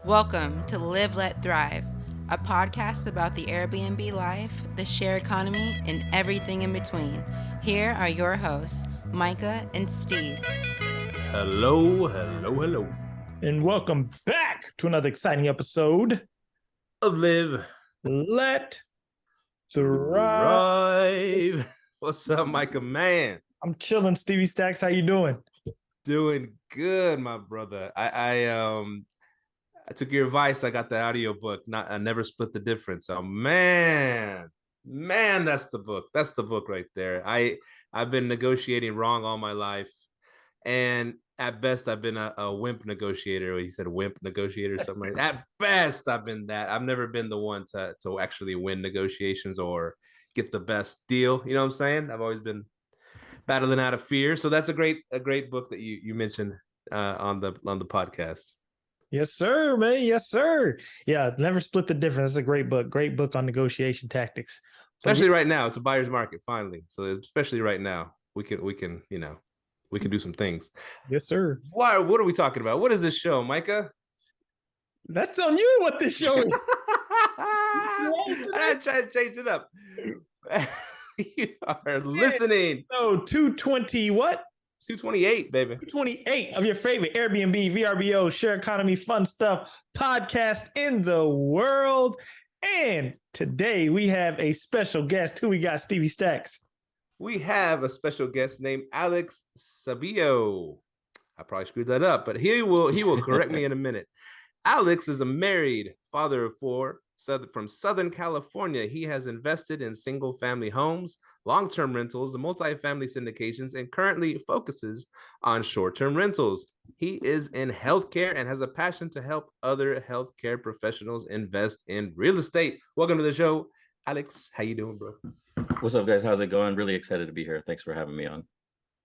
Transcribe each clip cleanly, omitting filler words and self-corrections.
Welcome to Live, Let, Thrive, a podcast about the Airbnb life, the share economy, and everything in between. Here are your hosts, Myka and Steve. Hello. And welcome back to another exciting episode of Live, Let, Thrive. What's up, Myka, man? I'm chilling, Stevie Stacks. How you doing? Doing good, my brother. I took your advice. I got the audio book. I never split the difference. So man, that's the book. That's the book right there. I've been negotiating wrong all my life, and at best, I've been a wimp negotiator. He said wimp negotiator, something like that. At best, I've been that. I've never been the one to actually win negotiations or get the best deal. You know what I'm saying? I've always been battling out of fear. So that's a great book that you mentioned on the podcast. Yes, sir, man. Yes, sir. Yeah, Never Split the Difference. It's a great book. Great book on negotiation tactics. Especially right now, it's a buyer's market finally. So especially right now, we can do some things. Yes, sir. What are we talking about? What is this show, Myka? That's on you. What this show is? I try to change it up. You are listening. So 220 what? 228, baby. 228 of your favorite Airbnb, VRBO, share economy, fun stuff podcast in the world. And today we have a special guest. Who we got, Stevie Stacks? We have a special guest named Alex Sabio. I probably screwed that up, but he will correct me in a minute. Alex is a married father of four from Southern California. He has invested in single-family homes, long-term rentals, and multifamily syndications, and currently focuses on short-term rentals. He is in healthcare and has a passion to help other healthcare professionals invest in real estate. Welcome to the show, Alex. How you doing, bro? What's up, guys? How's it going? Really excited to be here. Thanks for having me on.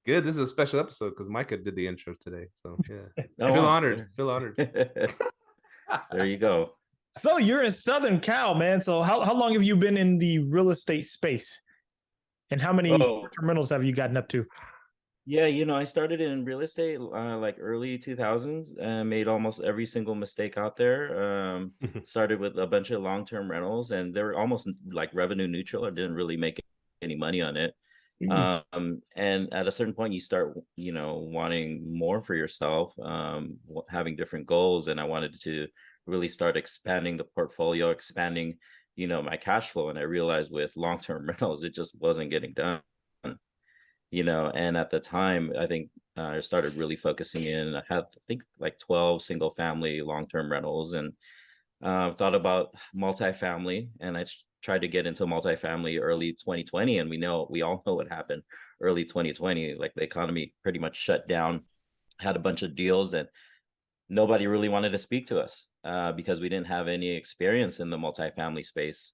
Good. This is a special episode because Myka did the intro today. So yeah, I feel honored. There you go. So you're in Southern Cal, man. So how long have you been in the real estate space? And how many rentals have you gotten up to? Yeah, I started in real estate like early 2000s and made almost every single mistake out there. Started with a bunch of long-term rentals, and they were almost like revenue neutral. I didn't really make any money on it. And at a certain point you start, wanting more for yourself, having different goals. And I wanted to really start expanding the portfolio, expanding, my cash flow. And I realized with long-term rentals, it just wasn't getting done, and at the time, I think I started really focusing in. I had, I think, like 12 single family long-term rentals, and thought about multifamily, and I tried to get into multifamily early 2020, and we all know what happened early 2020. Like the economy pretty much shut down, had a bunch of deals, and nobody really wanted to speak to us because we didn't have any experience in the multifamily space.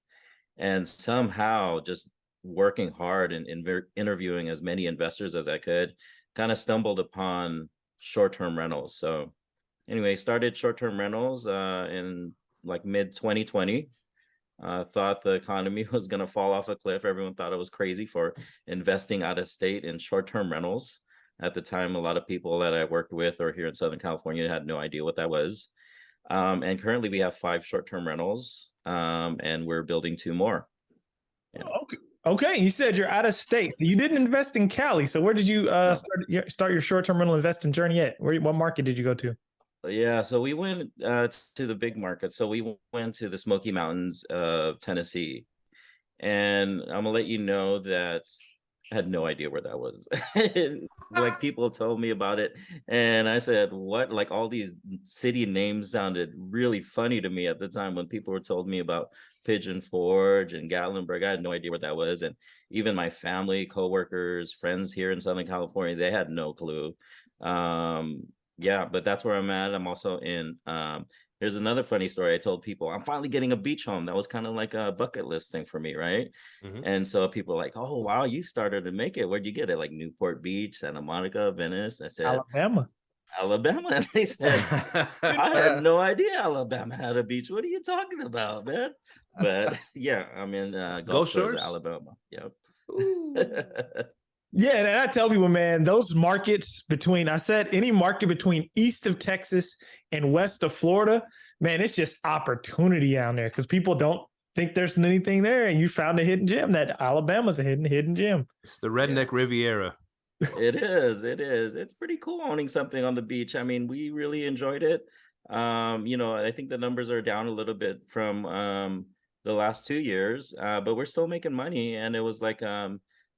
And somehow, just working hard and interviewing as many investors as I could, kind of stumbled upon short-term rentals. So anyway, started short-term rentals in like mid 2020. Thought the economy was going to fall off a cliff. Everyone thought it was crazy for investing out of state in short-term rentals. At the time, a lot of people that I worked with or here in Southern California had no idea what that was. And currently we have 5 short-term rentals, and we're building 2 more. Yeah. Okay. You said you're out of state, so you didn't invest in Cali. So where did you start your short-term rental investing journey at? What market did you go to? Yeah, so we went to the big market. So we went to the Smoky Mountains of Tennessee. And I'm gonna let you know that I had no idea where that was. Like people told me about it, and I said, what? Like all these city names sounded really funny to me at the time when people were told me about Pigeon Forge and Gatlinburg. I had no idea what that was. And even my family, coworkers, friends here in Southern California, they had no clue. Yeah, but that's where I'm at. I'm also in here's another funny story. I told people I'm finally getting a beach home. That was kind of like a bucket list thing for me, right? And so people are like, oh wow, you started to make it. Where'd you get it? Like Newport Beach, Santa Monica, Venice. I said Alabama. And they said, I had no idea Alabama had a beach. What are you talking about, man? But yeah, I'm in Gulf Shores, Alabama. Yep. Yeah, and I tell people, man, those markets between, I said any market between east of Texas and west of Florida, man, it's just opportunity down there because people don't think there's anything there. And you found a hidden gem. That Alabama's a hidden gem. It's the redneck Riviera. It is. It is. It's pretty cool owning something on the beach. I mean, we really enjoyed it. I think the numbers are down a little bit from the last 2 years, but we're still making money. And it was like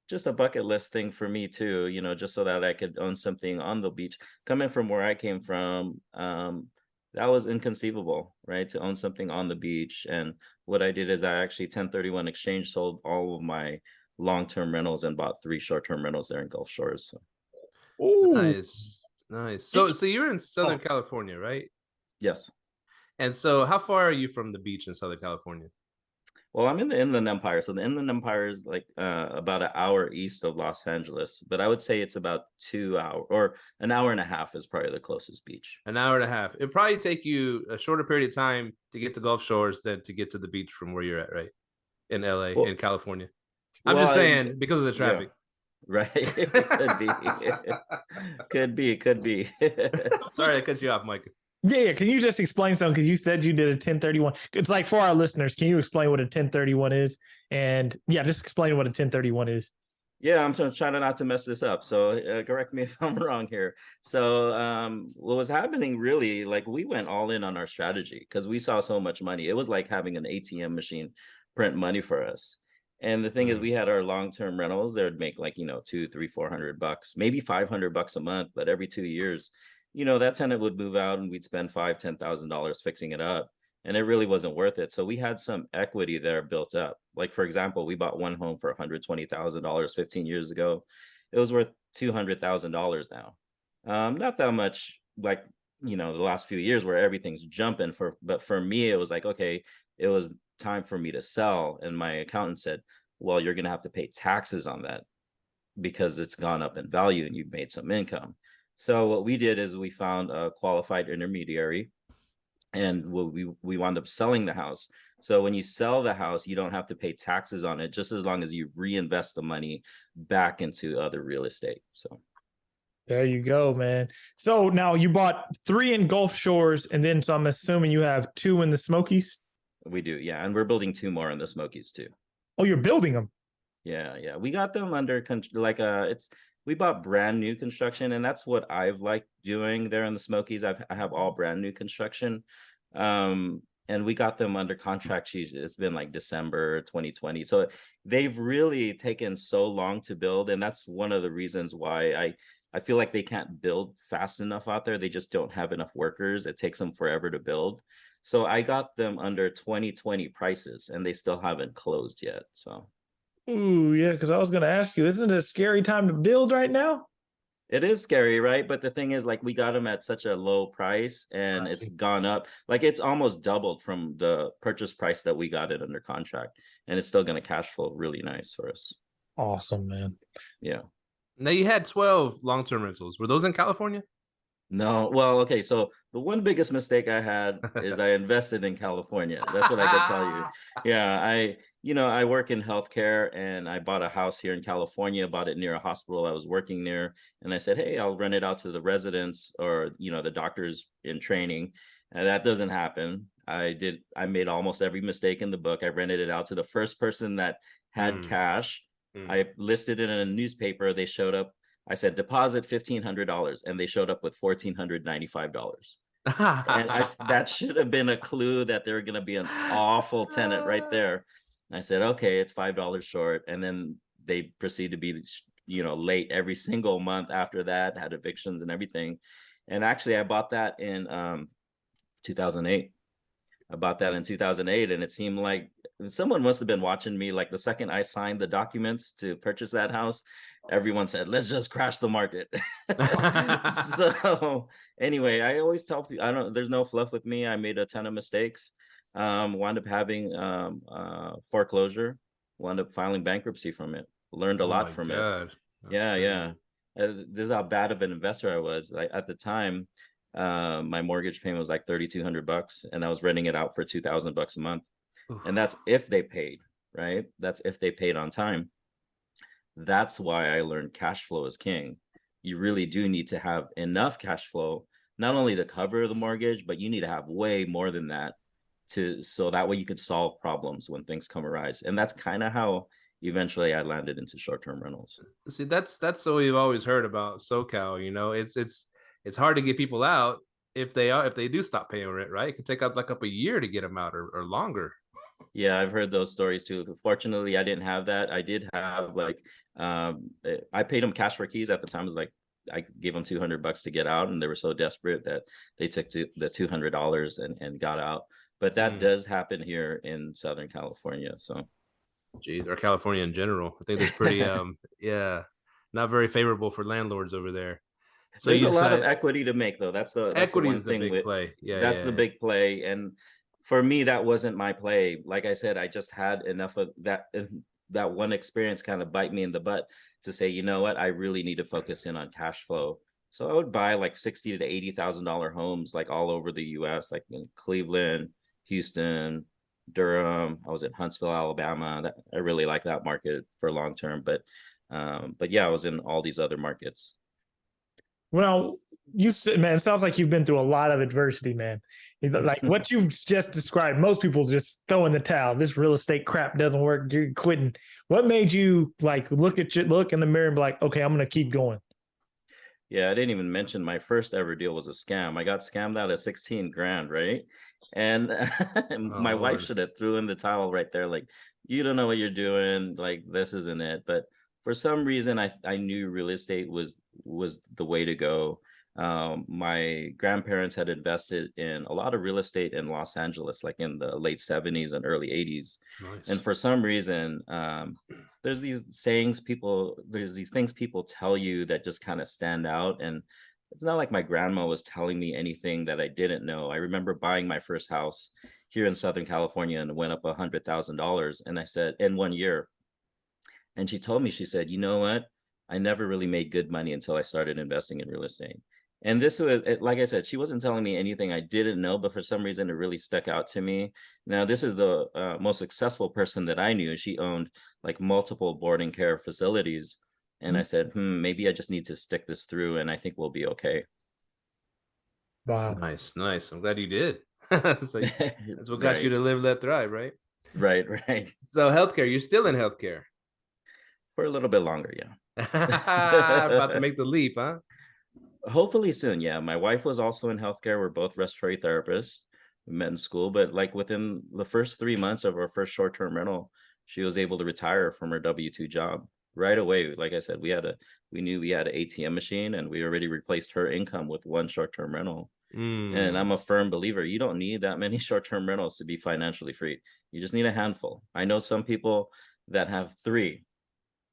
just a bucket list thing for me too, just so that I could own something on the beach. Coming from where I came from, that was inconceivable, right? To own something on the beach. And what I did is I actually 1031 exchange sold all of my long-term rentals and bought 3 short-term rentals there in Gulf Shores. So. Nice. So you're in Southern California, right? Yes. And so how far are you from the beach in Southern California? Well, I'm in the Inland Empire. So the Inland Empire is like about an hour east of Los Angeles, but I would say it's about 2 hours or an hour and a half is probably the closest beach. An hour and a half. It'd probably take you a shorter period of time to get to Gulf Shores than to get to the beach from where you're at, right? In LA, in California. I'm just saying because of the traffic. Yeah, right. Could be. Sorry, I cut you off, Myka. Yeah. Can you just explain something? Because you said you did a 1031. It's like for our listeners, can you explain what a 1031 is? And yeah, just explain what a 1031 is. Yeah, I'm trying not to mess this up. So correct me if I'm wrong here. So what was happening really, like we went all in on our strategy because we saw so much money. It was like having an ATM machine print money for us. And the thing is, we had our long-term rentals. They would make like, $200, $300, $400, maybe $500 a month. But every 2 years, that tenant would move out and we'd spend $5,000, $10,000 fixing it up. And it really wasn't worth it. So we had some equity there built up. Like, for example, we bought one home for $120,000 15 years ago. It was worth $200,000 now. Not that much like, the last few years where everything's jumping but for me, it was like, okay, it was time for me to sell. And my accountant said, well, you're going to have to pay taxes on that because it's gone up in value and you've made some income. So what we did is we found a qualified intermediary and we wound up selling the house. So when you sell the house, you don't have to pay taxes on it, just as long as you reinvest the money back into other real estate. So there you go, man. So now you bought 3 in Gulf Shores, and then so I'm assuming you have 2 in the Smokies. We do, yeah, and we're building 2 more in the Smokies too. Oh, you're building them? Yeah. We got them under we bought brand new construction, and that's what I've liked doing there in the Smokies. I have all brand new construction, and we got them under contract. It's been like December 2020, so they've really taken so long to build, and that's one of the reasons why I feel like they can't build fast enough out there. They just don't have enough workers. It takes them forever to build. So I got them under 2020 prices, and they still haven't closed yet. So. Ooh, yeah, because I was going to ask you, isn't it a scary time to build right now? It is scary, right? But the thing is, like, we got them at such a low price and it's gone up. Like, it's almost doubled from the purchase price that we got it under contract. And it's still going to cash flow really nice for us. Awesome, man. Yeah. Now you had 12 long-term rentals. Were those in California? No. Well, okay. So the one biggest mistake I had is I invested in California. That's what I can tell you. Yeah. I work in healthcare and I bought a house here in California, bought it near a hospital I was working near. And I said, hey, I'll rent it out to the residents or, the doctors in training. And that doesn't happen. I made almost every mistake in the book. I rented it out to the first person that had cash. I listed it in a newspaper. They showed up. I said, deposit $1,500, and they showed up with $1,495. And that should have been a clue that they were going to be an awful tenant right there. I said, okay, it's $5 short. And then they proceed to be, late every single month after that, had evictions and everything. And actually, I bought that in 2008. I bought that in 2008, and it seemed like someone must have been watching me. Like the second I signed the documents to purchase that house, everyone said, let's just crash the market. So anyway, I always tell people, there's no fluff with me. I made a ton of mistakes. Wound up having foreclosure, wound up filing bankruptcy from it, learned a lot from it. That's yeah. This is how bad of an investor I was. At the time, my mortgage payment was like $3,200 and I was renting it out for $2,000 a month. And that's if they paid, right? That's if they paid on time. That's why I learned cash flow is king. You really do need to have enough cash flow, not only to cover the mortgage, but you need to have way more than that so that way you can solve problems when things come arise. And that's kind of how eventually I landed into short-term rentals. See, that's what we've always heard about SoCal. It's hard to get people out if they do stop paying rent, right? It could take up a year to get them out or longer. Yeah, I've heard those stories too. Fortunately, I didn't have that. I did have I paid them cash for keys at the time. It was like I gave them $200 to get out, and they were so desperate that they took the $200 and got out. But that does happen here in Southern California. So, geez, or California in general, I think that's pretty yeah, not very favorable for landlords over there. So there's a lot of equity to make, though. That's the one thing big play. Yeah, that's the big play. And for me, that wasn't my play. Like I said, I just had enough of that one experience kind of bite me in the butt to say, you know what, I really need to focus in on cash flow. So I would buy like $60,000 to $80,000 homes like all over the U.S., like in Cleveland, Houston, Durham. I was in Huntsville, Alabama. I really like that market for long term. But yeah, I was in all these other markets. Well, you said, man, it sounds like you've been through a lot of adversity, man. Like what you just described, most people just throw in the towel. This real estate crap doesn't work. You're quitting. What made you like look in the mirror and be like, okay, I'm going to keep going? Yeah, I didn't even mention my first ever deal was a scam. I got scammed out of 16 grand, right? And my wife should have threw in the towel right there. Like, you don't know what you're doing. Like, this isn't it. But for some reason, I knew real estate was the way to go. My grandparents had invested in a lot of real estate in Los Angeles, like in the late 70s and early 80s. Nice. And for some reason, there's these things people tell you that just kind of stand out. And it's not like my grandma was telling me anything that I didn't know. I remember buying my first house here in Southern California, and it went up $100,000. And I said, in 1 year. And she told me, she said, you know what? I never really made good money until I started investing in real estate. And this was, like I said, she wasn't telling me anything I didn't know, but for some reason, it really stuck out to me. Now, this is the most successful person that I knew. She owned like multiple boarding care facilities. And I said, maybe I just need to stick this through, and I think we'll be okay. Wow. Nice. I'm glad you did. That's what got you to live, let thrive, right? Right. So healthcare, you're still in healthcare. For a little bit longer, yeah. About to make the leap, huh? Hopefully soon, yeah. My wife was also in healthcare. We're both respiratory therapists. We met in school, but like within the first 3 months of our first short-term rental, she was able to retire from her W-2 job right away. Like I said, we knew we had an ATM machine, and we already replaced her income with one short-term rental. And I'm a firm believer, you don't need that many short-term rentals to be financially free. You just need a handful. I know some people that have 3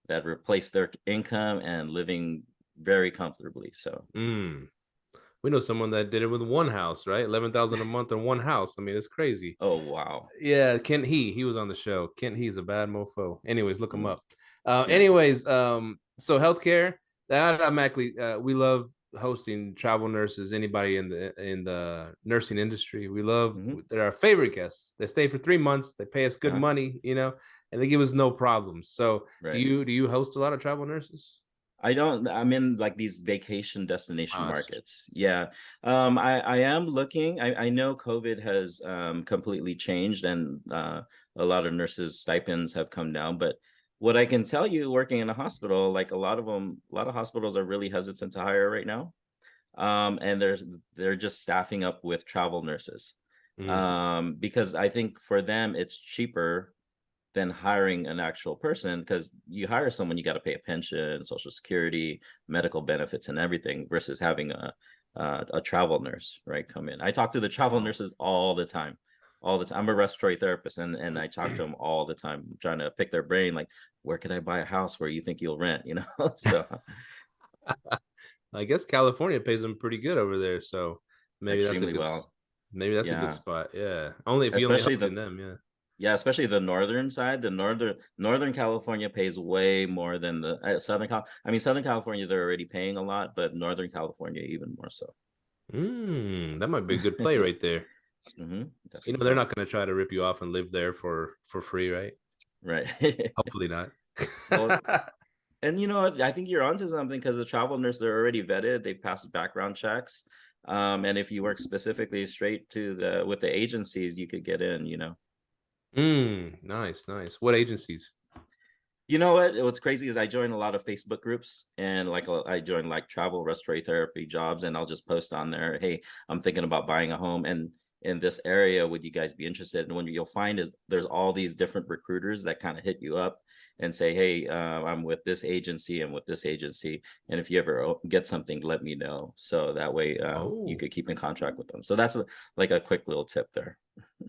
that replace their income and living very comfortably. So we know someone that did it with one house, right? 11,000 a month on one house. I mean, it's crazy. Oh, wow. Yeah, Kent he was on the show. Kent He's a bad mofo. Anyways, look him up. Anyways, so healthcare, that automatically we love hosting travel nurses, anybody in the nursing industry. We love, they're our favorite guests. They stay for 3 months, they pay us good money, and they give us no problems. So do you host a lot of travel nurses? I don't. I'm in like these vacation destination markets. Yeah. I am looking. I know COVID has completely changed, and a lot of nurses' stipends have come down. But what I can tell you, working in a hospital, like a lot of hospitals are really hesitant to hire right now. And they're just staffing up with travel nurses. Because I think for them it's cheaper than hiring an actual person, because you hire someone, you got to pay a pension, social security, medical benefits, and everything, versus having a travel nurse, right, come in. I talk to the travel nurses all the time. I'm a respiratory therapist, and I talk to them all the time, trying to pick their brain, like, where could I buy a house where you think you'll rent, So I guess California pays them pretty good over there, so maybe that's a good spot. Yeah, only if you only hosting them. Yeah, especially the northern side. The northern California pays way more than the Southern California, they're already paying a lot, but Northern California even more so. That might be a good play right there. They're not going to try to rip you off and live there for free, right? Right. Hopefully not. Well, And you know what? I think you're onto something, because the travel nurse, they're already vetted. They've passed background checks. And if you work specifically straight with the agencies, you could get in, you know. Nice. What agencies? You know what? What's crazy is I join a lot of Facebook groups, and like I join like travel respiratory therapy jobs, and I'll just post on there, hey, I'm thinking about buying a home and in this area, would you guys be interested? And what you'll find is there's all these different recruiters that kind of hit you up and say, hey, I'm with this agency and with this agency, and if you ever get something, let me know, so that way you could keep in contract with them. So that's like a quick little tip there.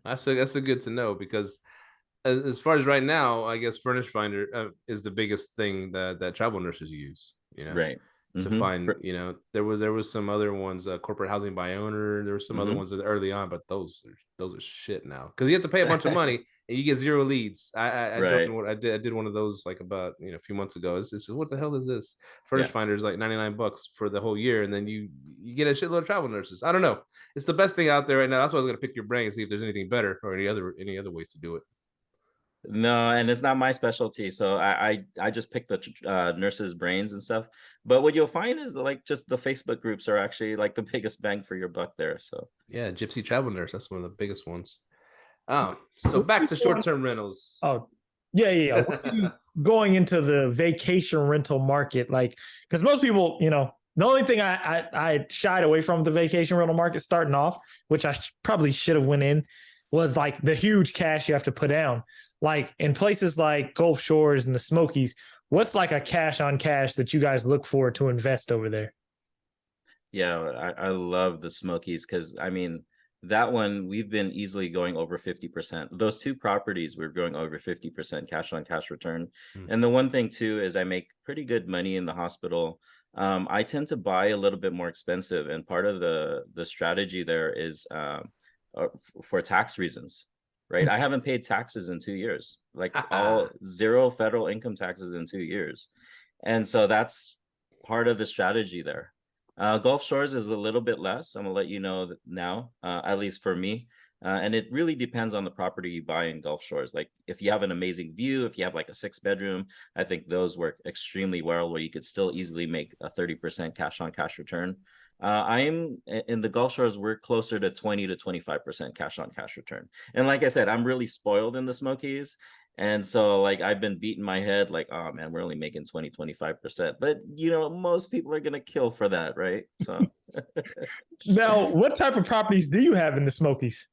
That's a good to know, because as far as right now, I guess Furnish Finder is the biggest thing that travel nurses use. You know, Right. to find. You know, there was some other ones, corporate housing by owner. There were some other ones early on, but those are shit now, because you have to pay a bunch of money and you get zero leads. I Right. jumped in, I did one of those like about a few months ago. It's what the hell is this? Furnish Finder is like $99 for the whole year, and then you get a shitload of travel nurses. I don't know. It's the best thing out there right now. That's why I was gonna pick your brain and see if there's anything better or any other ways to do it. No, and it's not my specialty, so I just pick the nurses' brains and stuff. But what you'll find is like just the Facebook groups are actually like the biggest bang for your buck there. So yeah, Gypsy Travel Nurse, that's one of the biggest ones. Oh, so back to short-term rentals. Oh, yeah. Going into the vacation rental market, like, because most people, the only thing I shied away from the vacation rental market starting off, which I probably should have went in, was like the huge cash you have to put down. Like in places like Gulf Shores and the Smokies, what's like a cash on cash that you guys look for to invest over there? yeah, I love the Smokies, because I mean that one we've been easily going over 50%. Those two properties we're going over 50% cash on cash return. And the one thing too is I make pretty good money in the hospital. I tend to buy a little bit more expensive, and part of the strategy there is for tax reasons, right? I haven't paid taxes in 2 years, like all zero federal income taxes in 2 years. And so that's part of the strategy there. Gulf Shores is a little bit less. I'm gonna let you know now, at least for me. And it really depends on the property you buy in Gulf Shores. Like if you have an amazing view, if you have like a 6-bedroom, I think those work extremely well, where you could still easily make a 30% cash on cash return. I'm in the Gulf Shores, we're closer to 20 to 25% cash on cash return. And like I said, I'm really spoiled in the Smokies. And so like I've been beating my head like, oh man, we're only making 20, 25%. But most people are gonna kill for that, right? So now, what type of properties do you have in the Smokies?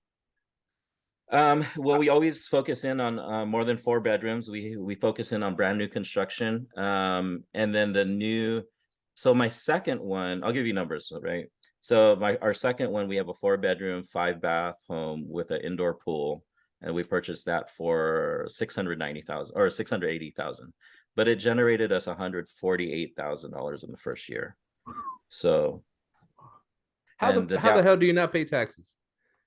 Well, we always focus in on more than 4 bedrooms. We focus in on brand new construction. And then so my second one, I'll give you numbers, right? So our second one, we have a 4-bedroom, 5-bath home with an indoor pool, and we purchased that for $690,000 or $680,000, but it generated us $148,000 in the first year. So how the hell do you not pay taxes?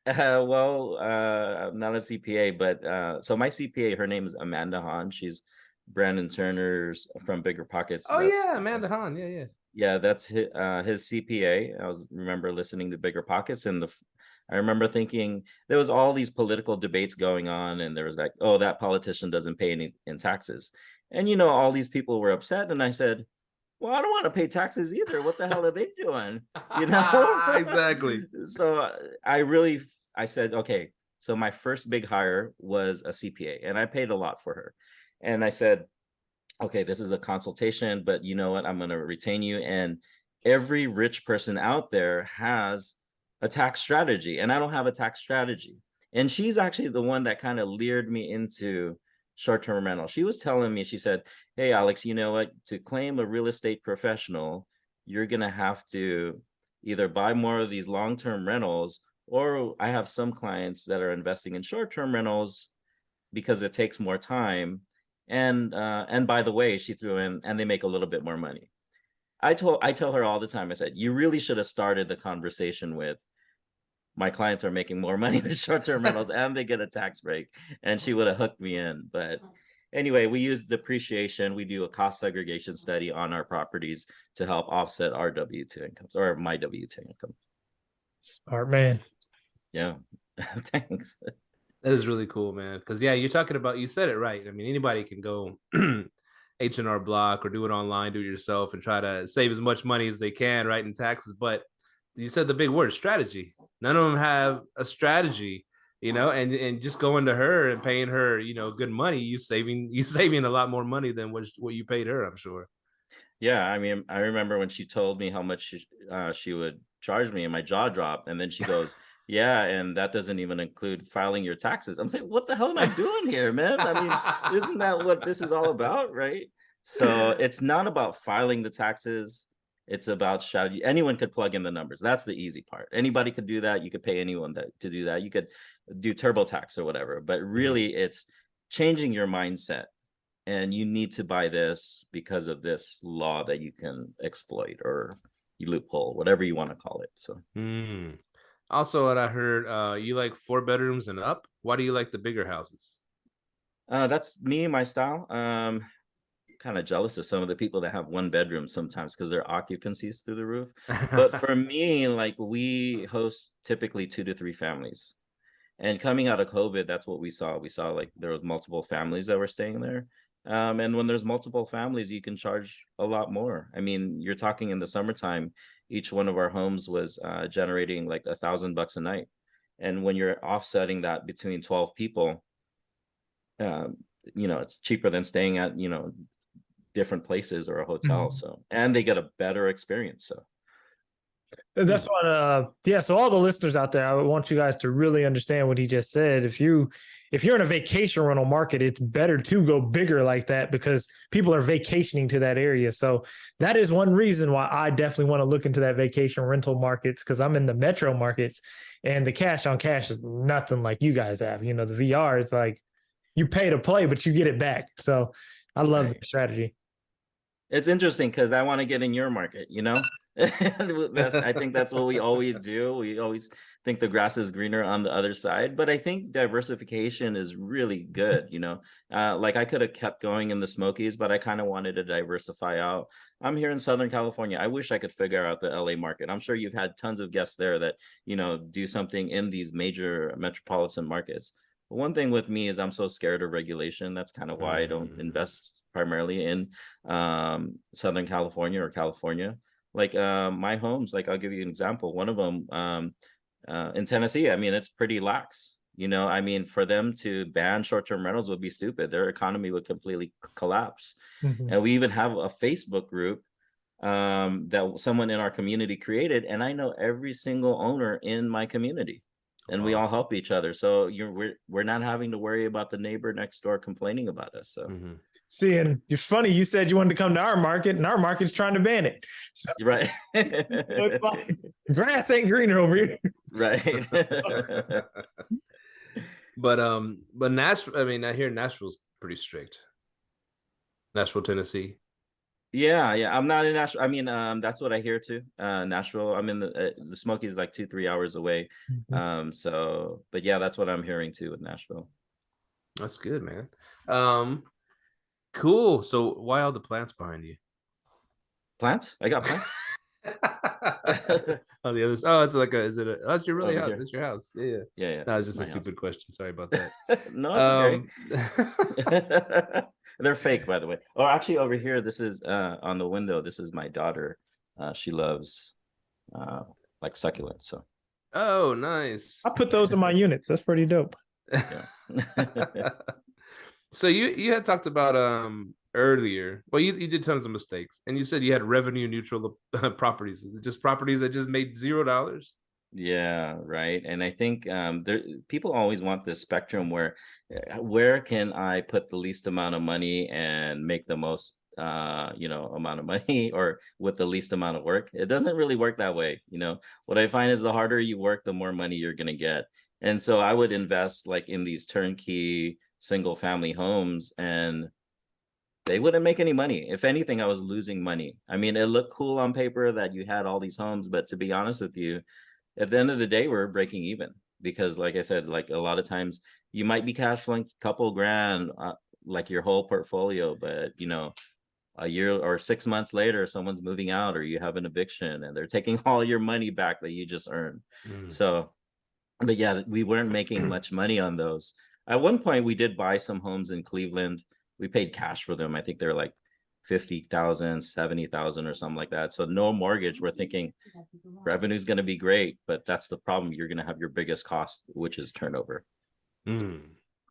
Well, I'm not a CPA, but so my CPA, her name is Amanda Hahn. She's Brandon Turner's from BiggerPockets. Oh yeah, Amanda Hahn. Yeah, that's his CPA. I remember listening to BiggerPockets, and I remember thinking there was all these political debates going on, and there was like, oh, that politician doesn't pay any in taxes, and all these people were upset, and I said, well, I don't want to pay taxes either. What the hell are they doing? Exactly. So I said, okay. So my first big hire was a CPA, and I paid a lot for her. And I said, okay, this is a consultation, but you know what? I'm going to retain you. And every rich person out there has a tax strategy, and I don't have a tax strategy. And she's actually the one that kind of lured me into short-term rental. She was telling me, she said, hey, Alex, you know what? To claim a real estate professional, you're going to have to either buy more of these long-term rentals, or I have some clients that are investing in short-term rentals because it takes more time. And by the way, she threw in, and they make a little bit more money. I tell her all the time, I said, you really should have started the conversation with, my clients are making more money with short-term rentals and they get a tax break. And she would have hooked me in. But anyway, we use depreciation. We do a cost segregation study on our properties to help offset our W-2 incomes, or my W-2 income. Smart man. Yeah. Thanks. That is really cool, man. Because yeah, you're talking about, you said it right. I mean, anybody can go H&R Block or do it online, do it yourself, and try to save as much money as they can, right, in taxes. But you said the big word, strategy. None of them have a strategy, and just going to her and paying her, good money, you saving a lot more money than what you paid her, I'm sure. Yeah, I mean, I remember when she told me how much she would charge me, and my jaw dropped. And then she goes, "Yeah, and that doesn't even include filing your taxes." I'm saying, "What the hell am I doing here, man? I mean, isn't that what this is all about, right?" So it's not about filing the taxes. It's about strategy. Anyone could plug in the numbers. That's the easy part. Anybody could do that. You could pay anyone to do that. You could do TurboTax or whatever. But really, it's changing your mindset. And you need to buy this because of this law that you can exploit, or you loophole, whatever you want to call it. So Also, what I heard, you like 4 bedrooms and up. Why do you like the bigger houses? That's me, my style. Kind of jealous of some of the people that have 1 bedroom sometimes because their occupancies through the roof. But for me, like, we host typically 2 to 3 families. And coming out of COVID, that's what we saw. We saw like there was multiple families that were staying there. And when there's multiple families, you can charge a lot more. I mean, you're talking in the summertime, each one of our homes was generating like $1,000 a night. And when you're offsetting that between 12 people, it's cheaper than staying at, different places or a hotel. So, and they get a better experience. So that's what so all the listeners out there, I want you guys to really understand what he just said. If you're in a vacation rental market, it's better to go bigger like that because people are vacationing to that area. So that is one reason why I definitely want to look into that vacation rental markets, because I'm in the metro markets and the cash on cash is nothing like you guys have. The VR is like you pay to play, but you get it back. So I love the strategy. It's interesting because I want to get in your market, I think that's what we always do. We always think the grass is greener on the other side, but I think diversification is really good. Like I could have kept going in the Smokies, but I kind of wanted to diversify out. I'm here in Southern California. I wish I could figure out the LA market. I'm sure you've had tons of guests there that, do something in these major metropolitan markets. But one thing with me is I'm so scared of regulation. That's kind of why I don't invest primarily in Southern California or California. Like my homes, like I'll give you an example. One of them in Tennessee, I mean, it's pretty lax. I mean, for them to ban short-term rentals would be stupid. Their economy would completely collapse. And we even have a Facebook group that someone in our community created, and I know every single owner in my community. And we all help each other. So we're not having to worry about the neighbor next door complaining about us. So See, and it's funny, you said you wanted to come to our market, and our market's trying to ban it. So, right. So it's like, grass ain't greener over here. Right. But Nashville, I mean, I hear Nashville's pretty strict. Nashville, Tennessee. Yeah. I'm not in Nashville. I mean, that's what I hear too. Nashville. I'm in the Smokies is like 2-3 hours away. So, but yeah, that's what I'm hearing too with Nashville. That's good, man. Cool. So why all the plants behind you? Plants? I got plants. On the other side. Oh, it's like that's your really house. That's your house. Yeah. That was just a stupid question. Sorry about that. No, it's okay. They're fake, by the way. Oh, actually, over here, this is on the window. This is my daughter. She loves like succulents. So. Oh, nice. I put those in my units. That's pretty dope. Yeah. So you had talked about earlier. Well, you did tons of mistakes, and you said you had revenue neutral properties. Is it just properties that just made $0? Yeah, right. And I think people always want this spectrum where can I put the least amount of money and make the most amount of money, or with the least amount of work. It doesn't really work that way. What I find is the harder you work, the more money you're going to get. And so I would invest like in these turnkey single family homes, and they wouldn't make any money. If anything, I was losing money. I mean, it looked cool on paper that you had all these homes, but to be honest with you, at the end of the day, we're breaking even, because like I said, like a lot of times you might be cash flowing a couple grand, like your whole portfolio, but a year or 6 months later, someone's moving out, or you have an eviction and they're taking all your money back that you just earned. So, but yeah, we weren't making much money on those. At one point, we did buy some homes in Cleveland. We paid cash for them. I think they're like 50,000, 70,000 or something like that. So no mortgage. We're thinking revenue is going to be great, but that's the problem. You're going to have your biggest cost, which is turnover.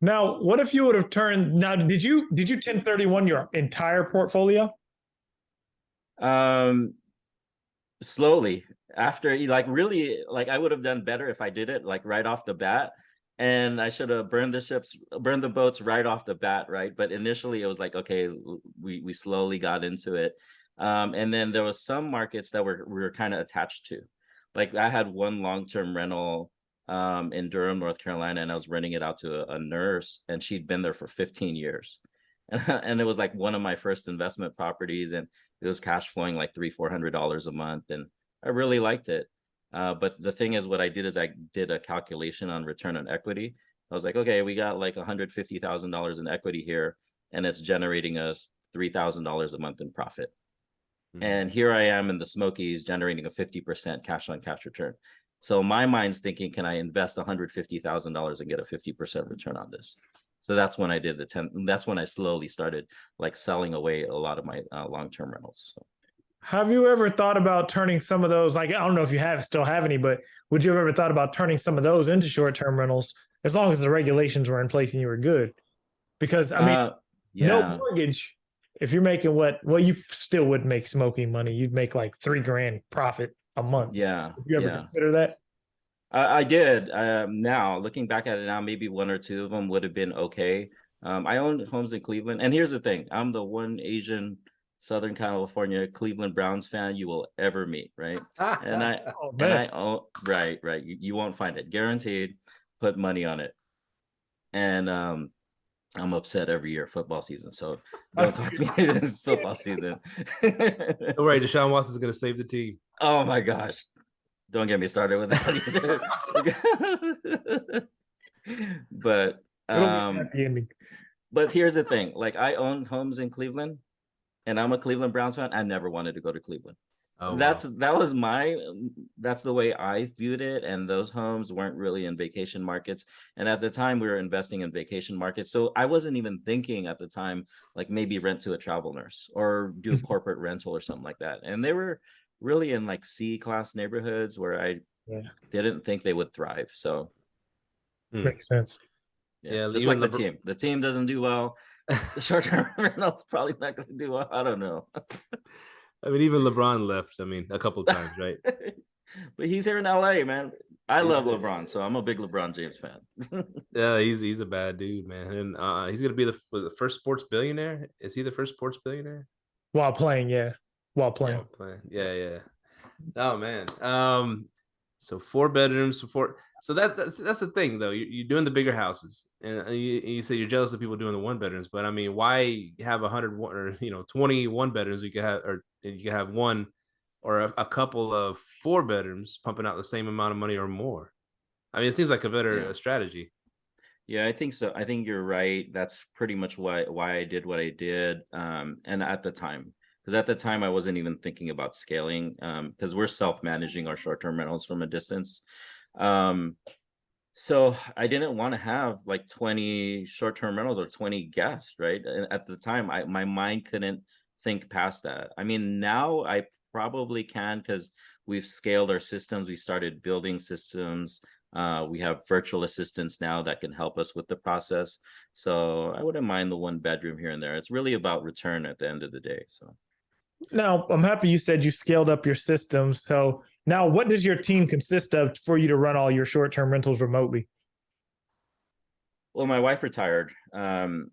Now, what if you would have turned? Now, did you 1031 your entire portfolio? Slowly after, like, really, like, I would have done better if I did it like right off the bat, and I should have burned the boats right off the bat, right? But initially it was like, okay, we slowly got into it, and then there was some markets that we were kind of attached to. Like, I had one long-term rental in Durham, North Carolina, and I was renting it out to a nurse, and she'd been there for 15 years. And it was like one of my first investment properties, and it was cash flowing like $300-400 a month, and I really liked it. But the thing is, what I did is I did a calculation on return on equity. I was like, okay, we got like $150,000 in equity here, and it's generating us $3,000 a month in profit. And here I am in the Smokies generating a 50% cash on cash return. So my mind's thinking, can I invest $150,000 and get a 50% return on this? So that's when I did that's when I slowly started like selling away a lot of my long-term rentals. So. Have you ever thought about turning some of those, like, I don't know if you still have any, but would you have ever thought about turning some of those into short-term rentals as long as the regulations were in place and you were good? Because I mean, no mortgage, if you're making you still wouldn't make smoking money. You'd make like $3,000 profit a month. Yeah. Did you ever consider that? I did. Now, looking back at it now, maybe one or two of them would have been okay. I own homes in Cleveland. And here's the thing. I'm the one Asian Southern California Cleveland Browns fan you will ever meet, right? And I own, right. You won't find it. Guaranteed. Put money on it. And I'm upset every year, football season. So don't talk to me. It's football season. Don't worry, Deshaun Watson's going to save the team. Oh my gosh. Don't get me started with that either. But here's the thing. Like, I own homes in Cleveland, and I'm a Cleveland Browns fan. I never wanted to go to Cleveland. Oh, that's the way I viewed it. And those homes weren't really in vacation markets. And at the time we were investing in vacation markets. So I wasn't even thinking at the time, like maybe rent to a travel nurse or do a corporate rental or something like that. And they were really in like C-class neighborhoods where I didn't think they would thrive. So makes sense. Yeah, just like the team. The team doesn't do well. The short-term rental's probably not going to do well. I don't know. I mean, even LeBron left. I mean, a couple of times, right? But he's here in LA, man. I love LeBron, so I'm a big LeBron James fan. Yeah, he's a bad dude, man. And he's gonna be the first sports billionaire. Is he the first sports billionaire? While playing, yeah. While playing. Yeah. Oh man. So 4 bedrooms, so that's the thing though. You're doing the bigger houses, and you say you're jealous of people doing the 1 bedrooms, but I mean, why have 101 or 21 bedrooms? You can have one or a couple of 4 bedrooms pumping out the same amount of money or more. I mean, it seems like a better strategy. Yeah, I think so. I think you're right. That's pretty much why I did what I did. And at the time, because at the time I wasn't even thinking about scaling, because we're self-managing our short-term rentals from a distance. So I didn't want to have like 20 short-term rentals or 20 guests, right? And at the time, my mind couldn't think past that. I mean, now I probably can, because we've scaled our systems. We started building systems. We have virtual assistants now that can help us with the process. So I wouldn't mind the 1 bedroom here and there. It's really about return at the end of the day. So now I'm happy you said you scaled up your systems. So now what does your team consist of for you to run all your short-term rentals remotely? Well, my wife retired, and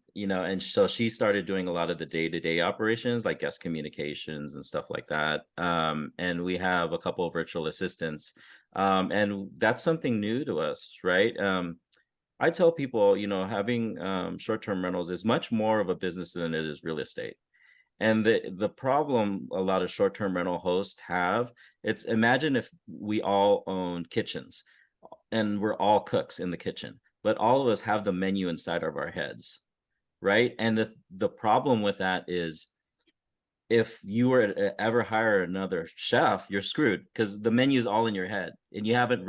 so she started doing a lot of the day-to-day operations, like guest communications and stuff like that. And we have a couple of virtual assistants, and that's something new to us, right? I tell people, having short-term rentals is much more of a business than it is real estate. And the problem a lot of short-term rental hosts have, imagine if we all own kitchens and we're all cooks in the kitchen, but all of us have the menu inside of our heads, right? And the problem with that is, if you were to ever hire another chef, you're screwed, because the menu is all in your head and you haven't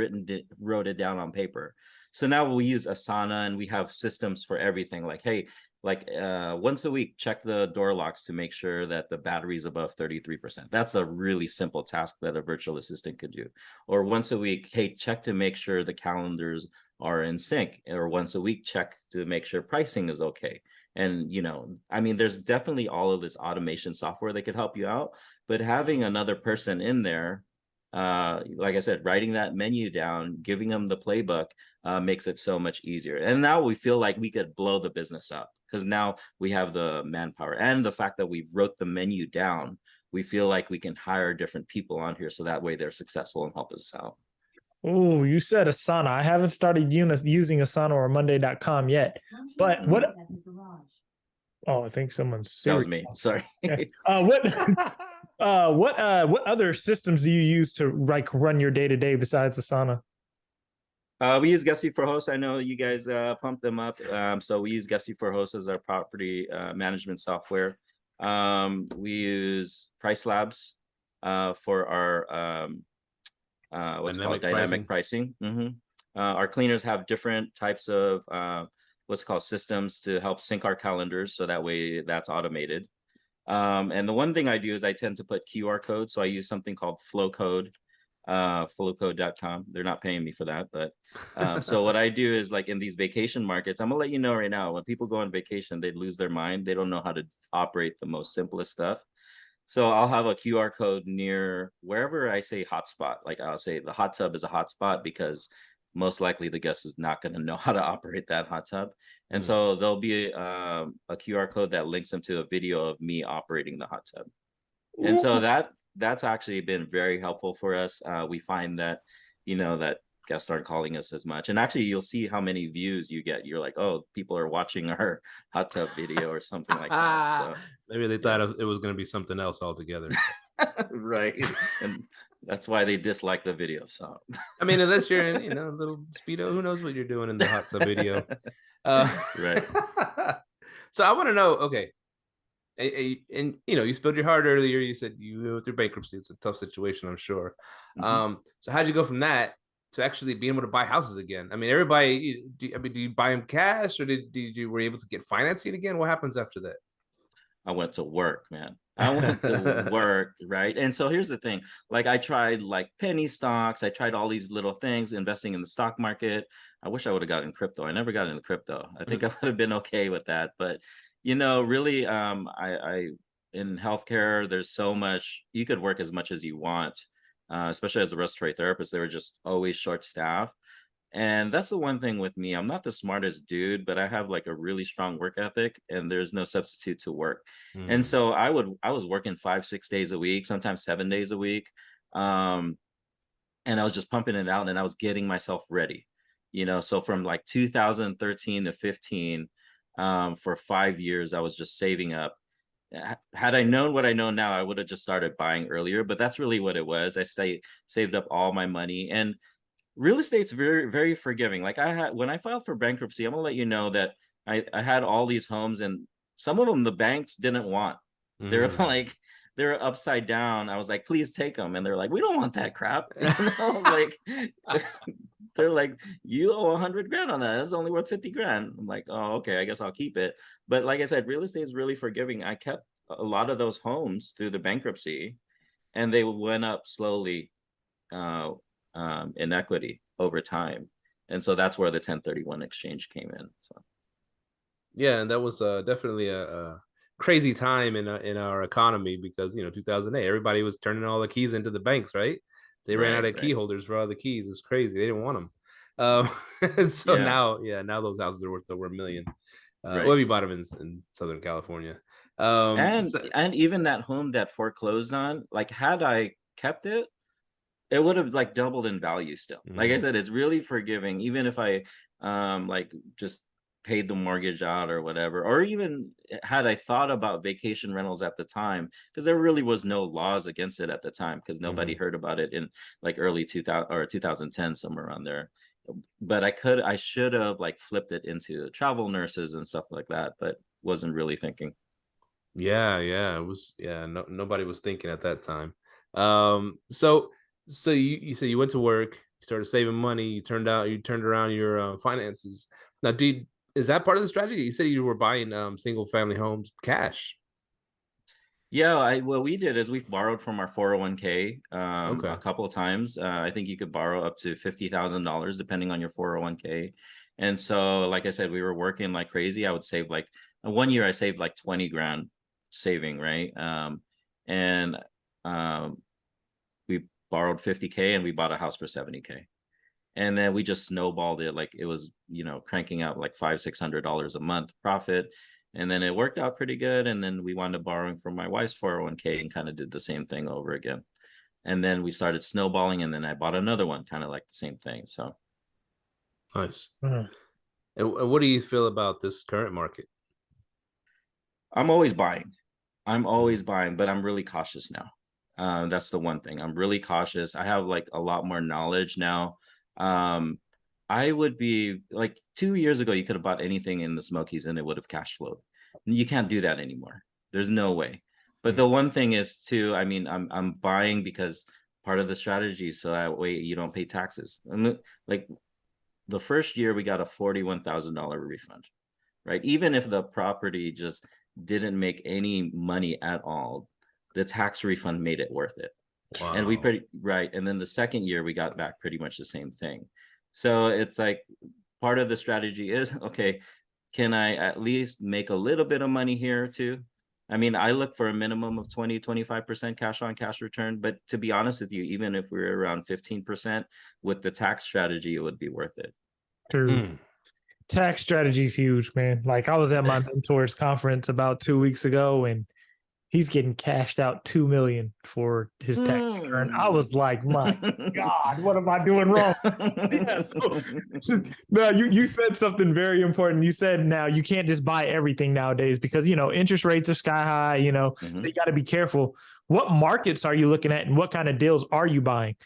wrote it down on paper. So now we use Asana, and we have systems for everything. Like, hey, like once a week, check the door locks to make sure that the battery's above 33%. That's a really simple task that a virtual assistant could do. Or once a week, hey, check to make sure the calendars are in sync. Or once a week, check to make sure pricing is okay. And, I mean, there's definitely all of this automation software that could help you out, but having another person in there, like I said, writing that menu down, giving them the playbook, makes it so much easier. And now we feel like we could blow the business up because now we have the manpower and the fact that we wrote the menu down. We feel like we can hire different people on here so that way they're successful and help us out. Oh, you said Asana. I haven't started using Asana or Monday.com yet. But what? Oh, I think someone's. That was me. Sorry. What other systems do you use to run your day to day besides Asana? We use Gussie for Host. I know you guys pump them up. So we use Gussie for Host as our property management software. We use Price Labs for our dynamic pricing. Our cleaners have different types of what's called systems to help sync our calendars, so that way that's automated. And the one thing I do is I tend to put QR codes. So I use something called Flowcode, flowcode.com. They're not paying me for that, but so what I do is, like in these vacation markets, I'm gonna let you know right now, when people go on vacation, they lose their mind. They don't know how to operate the most simplest stuff. So I'll have a QR code near wherever I say hotspot. Like I'll say the hot tub is a hotspot because most likely the guest is not going to know how to operate that hot tub. And so there'll be a QR code that links them to a video of me operating the hot tub. And so that's actually been very helpful for us. We find that, that guests aren't calling us as much. And actually, you'll see how many views you get. You're like, oh, people are watching our hot tub video or something like that. So maybe they thought it was going to be something else altogether. Right. And that's why they dislike the video. So I mean, unless you're in, a little Speedo, who knows what you're doing in the hot tub video. Right. So I want to know, okay. And you spilled your heart earlier. You said you went through bankruptcy. It's a tough situation, I'm sure. So how'd you go from that to actually being able to buy houses again? I mean, everybody. Do you buy them cash, or were you able to get financing again? What happens after that? I went to work, man. I went to work, right? And so here's the thing. Like I tried like penny stocks. I tried all these little things, investing in the stock market. I wish I would have gotten crypto. I never got into crypto. I think I would have been okay with that. But really, I in healthcare, there's so much. You could work as much as you want, especially as a respiratory therapist. They were just always short staffed. And that's the one thing with me. I'm not the smartest dude, but I have like a really strong work ethic, and there's no substitute to work. And so I was working 5-6 days a week, sometimes 7 days a week. And I was just pumping it out, and I was getting myself ready. So from like 2013 to 15, for 5 years, I was just saving up. Had I known what I know now, I would have just started buying earlier, but that's really what it was. I saved up all my money, and real estate's very, very forgiving. Like when I filed for bankruptcy, I'm gonna let you know that I had all these homes, and some of them the banks didn't want. They're like, they're upside down. I was like, please take them. And they're like, we don't want that crap. Like they're like, you owe 100 grand on that. It's only worth 50 grand. I'm like, oh, okay, I guess I'll keep it. But like I said, real estate is really forgiving. I kept a lot of those homes through the bankruptcy, and they went up slowly in equity over time. And so that's where the 1031 exchange came in. So yeah, and that was definitely a crazy time in our economy, because 2008, everybody was turning all the keys into the banks, right? They ran out of key holders for all the keys. It's crazy. They didn't want them. And so now those houses are worth over $1 million. Well, we bought them in Southern California. And even that home that foreclosed on, like had I kept it, it would have like doubled in value still. Like I said, it's really forgiving. Even if I like just paid the mortgage out or whatever, or even had I thought about vacation rentals at the time, because there really was no laws against it at the time, because nobody heard about it in like early 2000 or 2010, somewhere around there. But I should have like flipped it into travel nurses and stuff like that, but wasn't really thinking. Yeah, it was, nobody was thinking at that time. So you said you went to work, you started saving money, you turned around your finances. Now, is that part of the strategy? You said you were buying single family homes cash. Yeah, what we did is we've borrowed from our 401k Okay. a couple of times. I think you could borrow up to $50,000 depending on your 401k. And so, like I said, we were working like crazy. I would save like 1 year, I saved like 20 grand saving, right? And we borrowed 50k and we bought a house for 70k. And then we just snowballed it, like it was, cranking out like $500-600 a month profit. And then it worked out pretty good. And then we wound up borrowing from my wife's 401k and kind of did the same thing over again. And then we started snowballing, and then I bought another one, kind of like the same thing. So Nice. Mm. And what do you feel about this current market? I'm always buying. But I'm really cautious now. That's the one thing. I'm really cautious. I have like a lot more knowledge now. I would be like 2 years ago, you could have bought anything in the Smokies and it would have cash flowed. You can't do that anymore. There's no way. But the one thing is too, I mean, I'm buying because part of the strategy, so that way you don't pay taxes. Like the first year we got a $41,000 refund, right? Even if the property just didn't make any money at all, the tax refund made it worth it. Wow. And we and then the second year we got back pretty much the same thing. So it's like part of the strategy is, okay, can I at least make a little bit of money here too? I mean, I look for a minimum of 20-25% cash on cash return, but to be honest with you, even if we're around 15% with the tax strategy, it would be worth it. True. Tax strategy is huge, man. Like I was at my mentor's conference about 2 weeks ago, and he's getting cashed out $2 million for his tax return. I was like, my God, what am I doing wrong? Yeah, so no, you said something very important. You said now you can't just buy everything nowadays because interest rates are sky high, so you got to be careful. What markets are you looking at, and what kind of deals are you buying?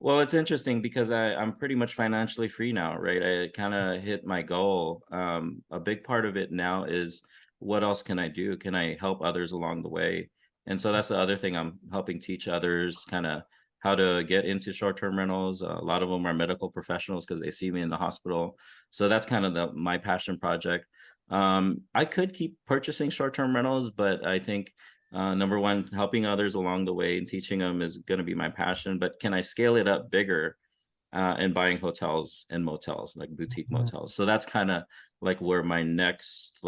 Well, it's interesting because I'm pretty much financially free now, right? I kind of hit my goal. A big part of it now is, what else can I do? Can I help others along the way? And so that's the other thing. I'm helping teach others kind of how to get into short-term rentals. A lot of them are medical professionals because they see me in the hospital. So that's kind of my passion project. I could keep purchasing short-term rentals, but I think number one, helping others along the way and teaching them is going to be my passion. But can I scale it up bigger and buying hotels and motels, like boutique motels? So that's kind of like where my next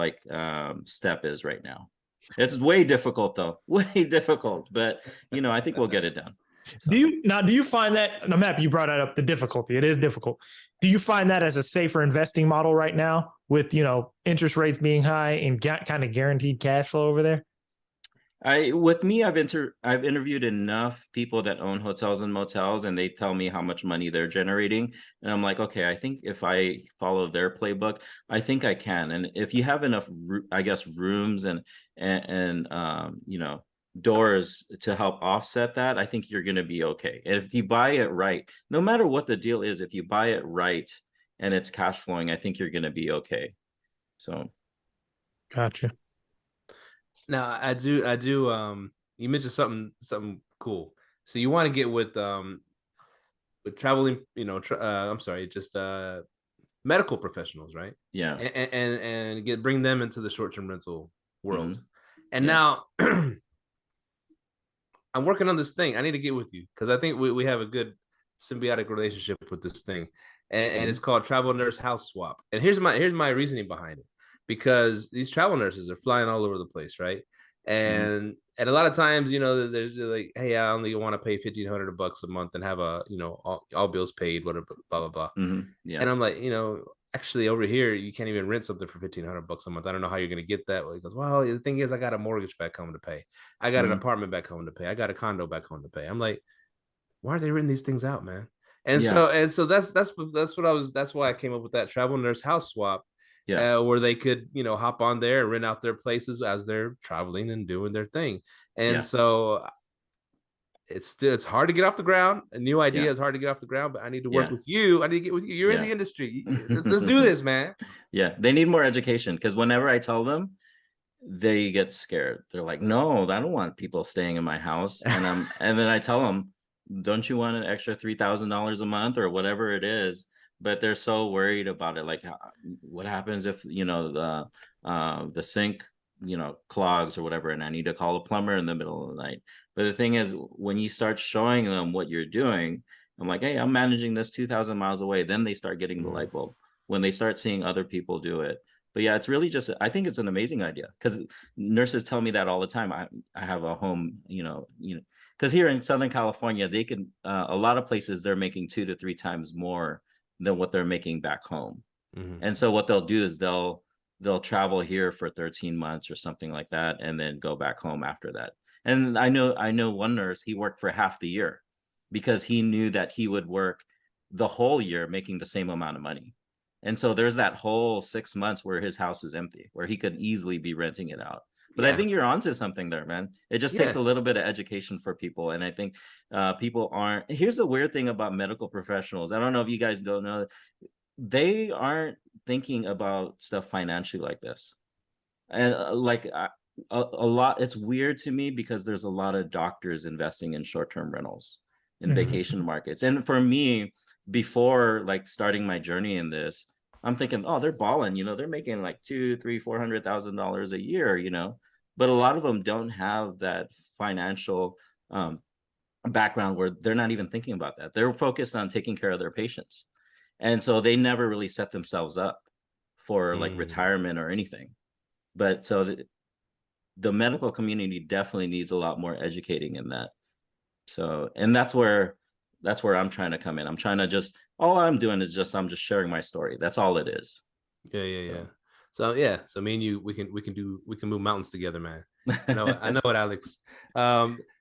step is right now. It's way difficult though, way difficult, but I think we'll get it done. So. Do you find that, I'm happy you brought that up, the difficulty, it is difficult. Do you find that as a safer investing model right now with, interest rates being high and kind of guaranteed cash flow over there? With me, I've interviewed enough people that own hotels and motels, and they tell me how much money they're generating. And I'm like, okay, I think if I follow their playbook, I think I can. And if you have enough, I guess, rooms and doors to help offset that, I think you're going to be okay. And if you buy it right, no matter what the deal is, if you buy it right and it's cash flowing, I think you're going to be okay. So. Gotcha. Now I do you mentioned something cool. So you want to get with traveling, I'm sorry, just medical professionals, right? Yeah. And bring them into the short-term rental world. And Yeah. now I'm working on this thing. I need to get with you because I think we have a good symbiotic relationship with this thing. And it's called Travel Nurse House Swap. And here's my reasoning behind it. Because these travel nurses are flying all over the place, right? And a lot of times, there's like, hey, I only want to pay $1,500 a month and have all bills paid, whatever, blah blah blah. Yeah. And I'm like, actually over here you can't even rent something for $1,500 a month. I don't know how you're gonna get that. He goes, well, the thing is, I got a mortgage back home to pay. I got an apartment back home to pay. I got a condo back home to pay. I'm like, why are they renting these things out, man? And so that's why I came up with that Travel Nurse House Swap. Yeah. Where they could, hop on there and rent out their places as they're traveling and doing their thing. And so it's hard to get off the ground. A new idea is hard to get off the ground, but I need to work with you. I need to get with you. You're in the industry. Let's do this, man. Yeah. They need more education because whenever I tell them, they get scared. They're like, no, I don't want people staying in my house. And then I tell them, don't you want an extra $3,000 a month or whatever it is? but they're so worried about it. Like, what happens if, you know, the sink, you know, clogs or whatever, and I need to call a plumber in the middle of the night. But the thing is, when you start showing them what you're doing, I'm like, hey, I'm managing this 2,000 miles away. Then they start getting the light bulb when they start seeing other people do it. But yeah, it's really just, I think it's an amazing idea, because nurses tell me that all the time. I have a home, you know, because here in Southern California, they can, a lot of places they're making 2 to 3 times more than what they're making back home. And so what they'll do is they'll travel here for 13 months or something like that, and then go back home after that. And I know one nurse, he worked for half the year because he knew that he would work the whole year making the same amount of money. And so there's that whole 6 months where his house is empty, where he could easily be renting it out. But I think you're onto something there, man. It just takes a little bit of education for people. And I think people aren't. Here's the weird thing about medical professionals. I don't know if you guys don't know, they aren't thinking about stuff financially like this. And a lot, it's weird to me because there's a lot of doctors investing in short-term rentals in vacation markets. And for me, before like starting my journey in this, I'm thinking, oh, they're balling, you know, they're making like $200,000-$400,000 a year, you know, but a lot of them don't have that financial background where they're not even thinking about that. They're focused on taking care of their patients. And so they never really set themselves up for like retirement or anything. But so the medical community definitely needs a lot more educating in that. So, and that's where I'm trying to come in. I'm trying to just, all I'm doing is just, I'm just sharing my story. That's all it is. Yeah. So me and you, we can move mountains together, man. I know what Alex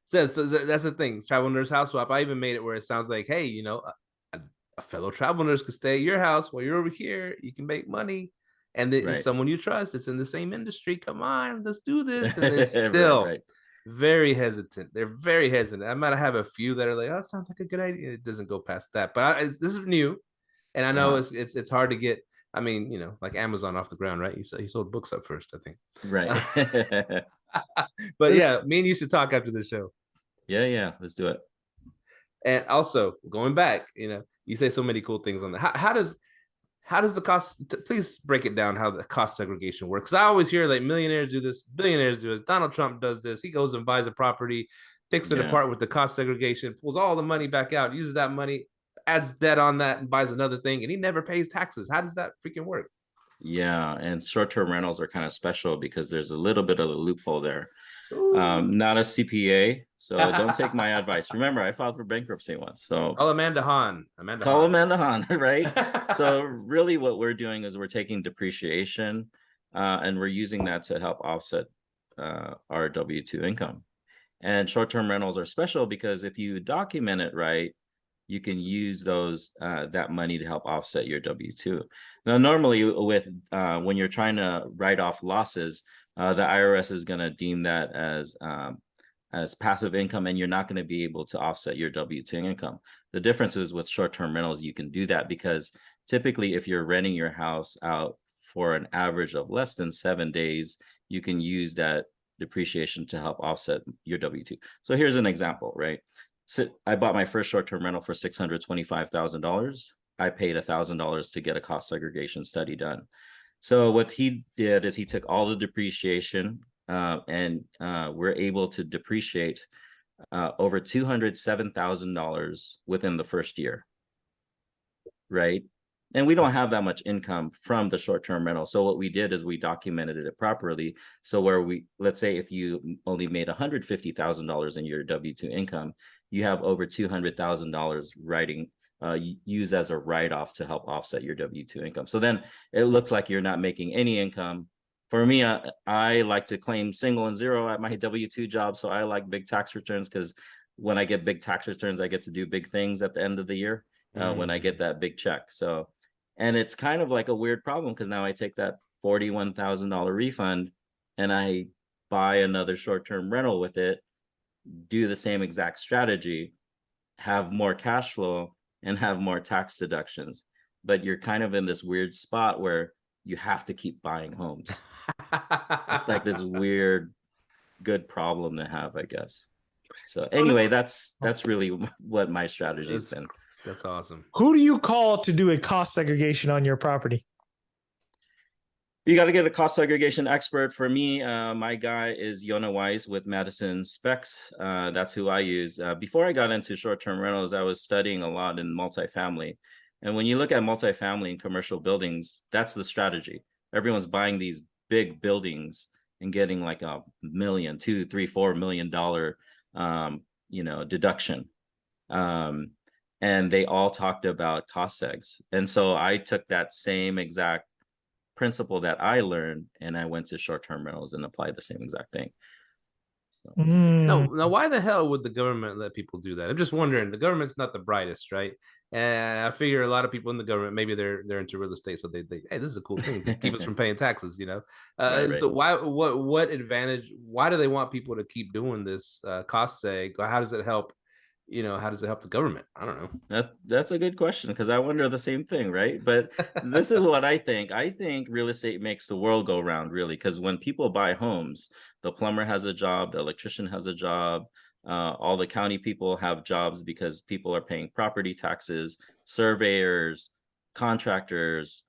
says. So that's the thing. Travel nurse house swap. I even made it where it sounds like, hey, you know, a fellow travel nurse could stay at your house while you're over here. You can make money, and it's someone you trust. It's in the same industry. Come on, let's do this. And they're still very hesitant. They're very hesitant. I might have a few that are like, oh, it sounds like a good idea. It doesn't go past that. But this is new, and I know it's hard to get. I mean, you know, like Amazon off the ground, right? He sold books up first, I think. Right. But yeah, me and you should talk after the show. Yeah, let's do it. And also going back, you know, you say so many cool things on that. How does the cost? Please break it down how the cost segregation works. Because I always hear like millionaires do this, billionaires do this. Donald Trump does this. He goes and buys a property, picks it apart with the cost segregation, pulls all the money back out, uses that money, adds debt on that, and buys another thing, and he never pays taxes. How does that freaking work? Yeah, and short-term rentals are kind of special because there's a little bit of a loophole there. Not a CPA, so don't take my advice. Remember, I filed for bankruptcy once, so call Amanda Hahn. Amanda Hahn, right? So really, what we're doing is we're taking depreciation, and we're using that to help offset our W-2 income. And short-term rentals are special because if you document it right, you can use those that money to help offset your W-2. Now, normally with when you're trying to write off losses, the IRS is going to deem that as passive income, and you're not going to be able to offset your W-2 income. The difference is with short-term rentals, you can do that because typically if you're renting your house out for an average of less than 7 days, you can use that depreciation to help offset your W-2. So here's an example, right? So I bought my first short-term rental for $625,000. I paid $1,000 to get a cost segregation study done. So what he did is he took all the depreciation and we're able to depreciate over $207,000 within the first year, right? And we don't have that much income from the short-term rental. So what we did is we documented it properly. So where let's say if you only made $150,000 in your W-2 income, you have over $200,000 used as a write-off to help offset your W-2 income. So then it looks like you're not making any income. For me, I like to claim single and zero at my W-2 job. So I like big tax returns because when I get big tax returns, I get to do big things at the end of the year when I get that big check. So, and it's kind of like a weird problem because now I take that $41,000 refund and I buy another short-term rental with it, do the same exact strategy, have more cash flow and have more tax deductions. But you're kind of in this weird spot where you have to keep buying homes. It's like this weird, good problem to have, I guess. So anyway, that's really what my strategy has been. That's awesome. Who do you call to do a cost segregation on your property? You got to get a cost segregation expert. For me, my guy is Yona Weiss with Madison Specs. That's who I use. Before I got into short-term rentals, I was studying a lot in multifamily. And when you look at multifamily and commercial buildings, that's the strategy. Everyone's buying these big buildings and getting like $1 million, $2, $3, $4 million deduction. And they all talked about cost segs. And so I took that same exact principle that I learned and I went to short-term rentals and applied the same exact thing. So. Now, why the hell would the government let people do that? I'm just wondering. The government's not the brightest, right? And I figure a lot of people in the government, maybe they're into real estate, so they hey, this is a cool thing to keep us from paying taxes, Right. So what advantage? Why do they want people to keep doing this cost seg? How does it help? How does it help the government? I don't know. That's a good question, because I wonder the same thing, right? But this is what I think. I think real estate makes the world go round, really, because when people buy homes, the plumber has a job, the electrician has a job, all the county people have jobs because people are paying property taxes, surveyors, contractors.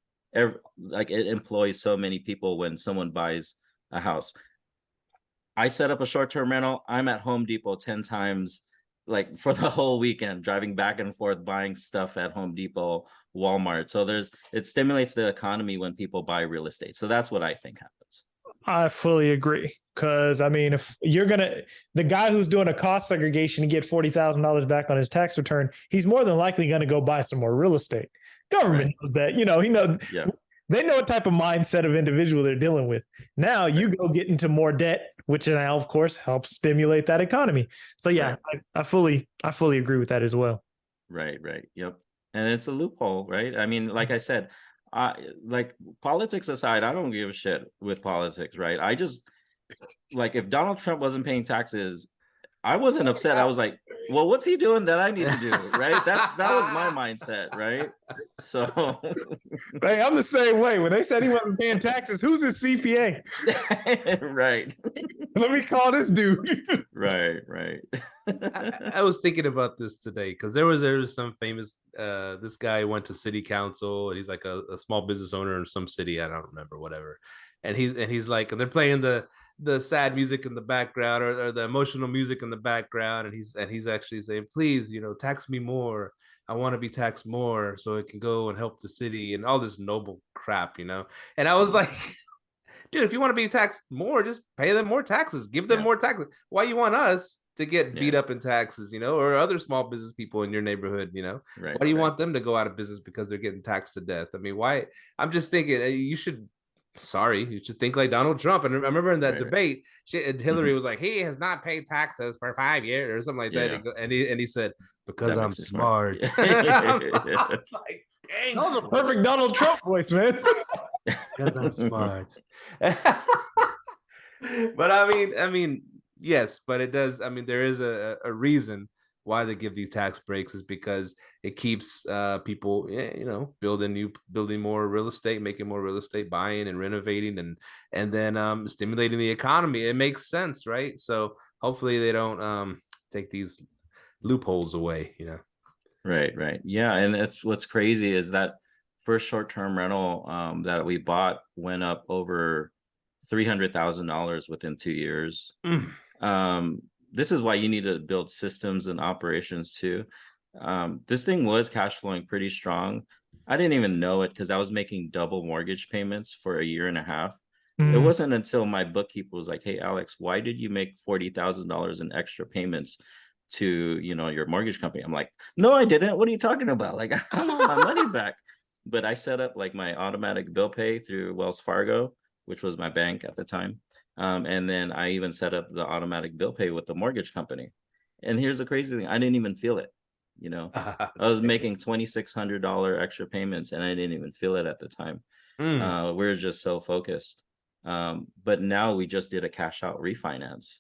Like it employs so many people when someone buys a house. I set up a short-term rental. I'm at Home Depot 10 times, like for the whole weekend, driving back and forth, buying stuff at Home Depot, Walmart. So it stimulates the economy when people buy real estate. So that's what I think happens. I fully agree. Because I mean, if you're the guy who's doing a cost segregation to get $40,000 back on his tax return, he's more than likely going to go buy some more real estate. Government knows that, he knows. Yeah. They know what type of mindset of individual they're dealing with. Now you go get into more debt, which now, of course, helps stimulate that economy. So yeah, I fully agree with that as well. Right. Yep. And it's a loophole, right? I mean, like I said, like politics aside, I don't give a shit with politics, right? I just like if Donald Trump wasn't paying taxes, I wasn't upset. I was like, well, what's he doing that I need to do? Right. That was my mindset. Right. So hey, I'm the same way. When they said he wasn't paying taxes, who's his CPA? Right. Let me call this dude. Right. I was thinking about this today because there was some famous this guy went to city council and he's like a small business owner in some city, I don't remember, whatever. And he's like, and they're playing the sad music in the background or the emotional music in the background, and he's actually saying, please, tax me more. I want to be taxed more so it can go and help the city and all this noble crap, And I was like, dude, if you want to be taxed more, just pay them more taxes, give them more taxes. Why you want us to get beat up in taxes, or other small business people in your neighborhood, Right, why do you want them to go out of business because they're getting taxed to death? I mean, why? I'm just thinking you should think like Donald Trump. And I remember in that debate, Hillary was like, he has not paid taxes for 5 years or something like that. And he said, because I'm smart. I'm like, dang, that was a perfect Donald Trump voice, man. Because I'm smart. But I mean, yes, but it does. I mean, there is a reason why they give these tax breaks, is because it keeps people, building more real estate, making more real estate, buying and renovating, and then stimulating the economy. It makes sense, right? So hopefully they don't take these loopholes away, Right. Yeah, and that's what's crazy is that first short-term rental that we bought went up over $300,000 within 2 years. This is why you need to build systems and operations too. This thing was cash flowing pretty strong. I didn't even know it because I was making double mortgage payments for a year and a half. It wasn't until my bookkeeper was like, hey, Alex, why did you make $40,000 in extra payments to, your mortgage company? I'm like, no, I didn't. What are you talking about? Like, I want my money back. But I set up like my automatic bill pay through Wells Fargo, which was my bank at the time. And then I even set up the automatic bill pay with the mortgage company. And here's the crazy thing. I didn't even feel it. I was making $2,600 extra payments and I didn't even feel it at the time. We were just so focused. But now we just did a cash out refinance.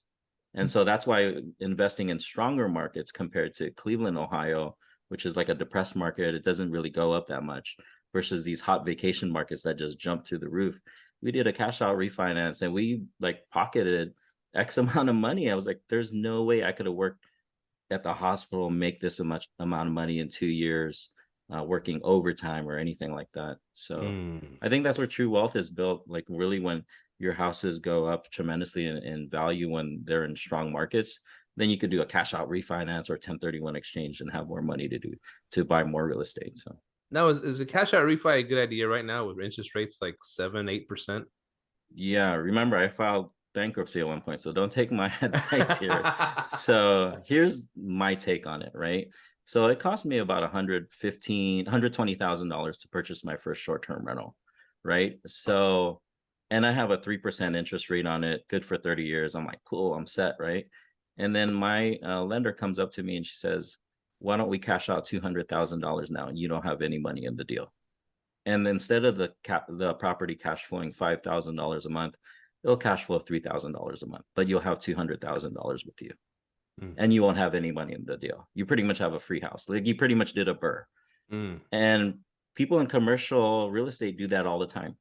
And so that's why investing in stronger markets compared to Cleveland, Ohio, which is like a depressed market, it doesn't really go up that much, versus these hot vacation markets that just jump through the roof. We did a cash out refinance and we like pocketed X amount of money. I was like, there's no way I could have worked at the hospital make this much amount of money in 2 years, working overtime or anything like that. So I think that's where true wealth is built. Like really when your houses go up tremendously in value when they're in strong markets, then you could do a cash out refinance or 1031 exchange and have more money to buy more real estate. So now is a cash out refi a good idea right now with interest rates like 7-8%? yeah, remember I filed bankruptcy at one point, so don't take my advice here. So here's my take on it, right? So it cost me about $120,000 to purchase my first short-term rental, right? So, and I have a 3% interest rate on it, good for 30 years. I'm like, cool, I'm set, right? And then my lender comes up to me and she says, why don't we cash out $200,000 now and you don't have any money in the deal? And instead of the property cash flowing $5,000 a month, it'll cash flow $3,000 a month, but you'll have $200,000 with you, and you won't have any money in the deal. You pretty much have a free house. Like you pretty much did a BRRRR. And people in commercial real estate do that all the time,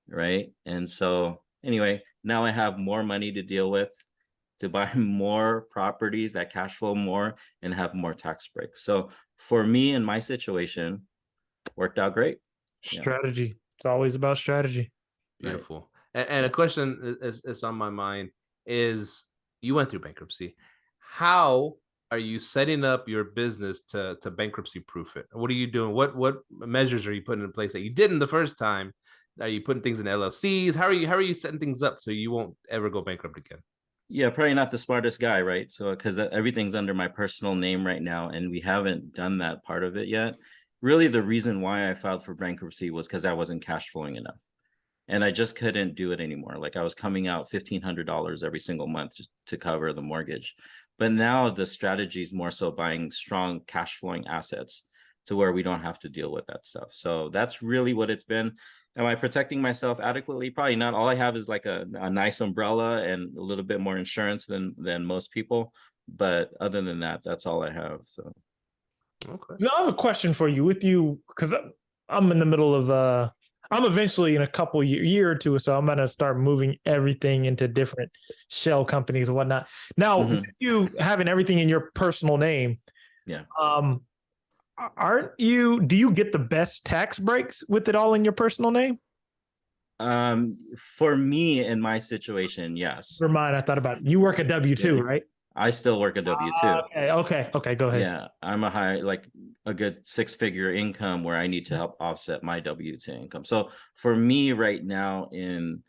right? And so anyway, now I have more money to deal with to buy more properties that cash flow more and have more tax breaks. So for me in my situation, worked out great. Strategy. Yeah. It's always about strategy. Beautiful. Right. And a question is on my mind is you went through bankruptcy. How are you setting up your business to bankruptcy proof it? What are you doing? What measures are you putting in place that you didn't the first time? Are you putting things in LLCs? How are you setting things up so you won't ever go bankrupt again? Yeah, probably not the smartest guy, right? So because everything's under my personal name right now, and we haven't done that part of it yet. Really, the reason why I filed for bankruptcy was because I wasn't cash flowing enough. And I just couldn't do it anymore. Like I was coming out $1,500 every single month to cover the mortgage. But now the strategy is more so buying strong cash flowing assets to where we don't have to deal with that stuff. So that's really what it's been. Am I protecting myself adequately? Probably not. All I have is like a nice umbrella and a little bit more insurance than most people. But other than that, that's all I have. So okay. Now I have a question for you because I'm in the middle of I'm eventually in a couple year or two, so I'm gonna start moving everything into different shell companies and whatnot. Now, you having everything in your personal name, yeah. Do you get the best tax breaks with it all in your personal name? For me in my situation, yes. For mine, I thought about it. You work a W-2, right? I still work a W-2. Okay, go ahead. Yeah, I'm a good 6-figure income where I need to help offset my W-2 income. So for me right now in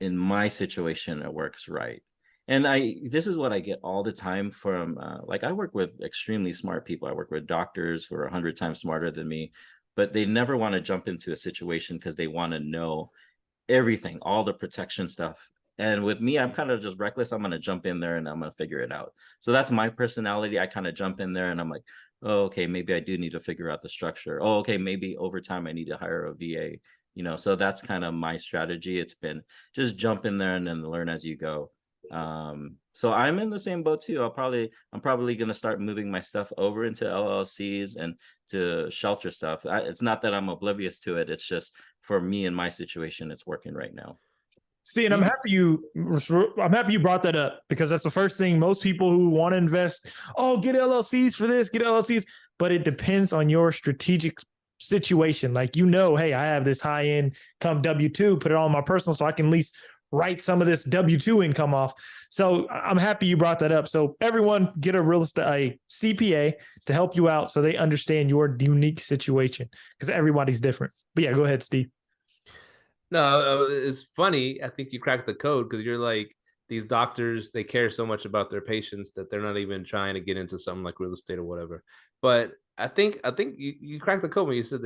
my situation, it works right. And this is what I get all the time from I work with extremely smart people. I work with doctors who are 100 times smarter than me, but they never want to jump into a situation because they want to know everything, all the protection stuff. And with me, I'm kind of just reckless. I'm going to jump in there and I'm going to figure it out. So that's my personality. I kind of jump in there and I'm like, oh, okay, maybe I do need to figure out the structure. Oh, okay, maybe over time I need to hire a VA, so that's kind of my strategy. It's been just jump in there and then learn as you go. So I'm in the same boat too. I'm probably going to start moving my stuff over into LLCs and to shelter stuff. It's not that I'm oblivious to it. It's just for me in my situation, it's working right now. See, and I'm happy you brought that up because that's the first thing most people who want to invest. Oh, get LLCs for this, get LLCs, but it depends on your strategic situation. Like, hey, I have this high income W-2, put it on my personal so I can at least write some of this W-2 income off. So I'm happy you brought that up. So everyone get a CPA to help you out so they understand your unique situation because everybody's different. But yeah, go ahead, Steve. No, it's funny. I think you cracked the code because you're like, these doctors, they care so much about their patients that they're not even trying to get into something like real estate or whatever. But I think you cracked the code when you said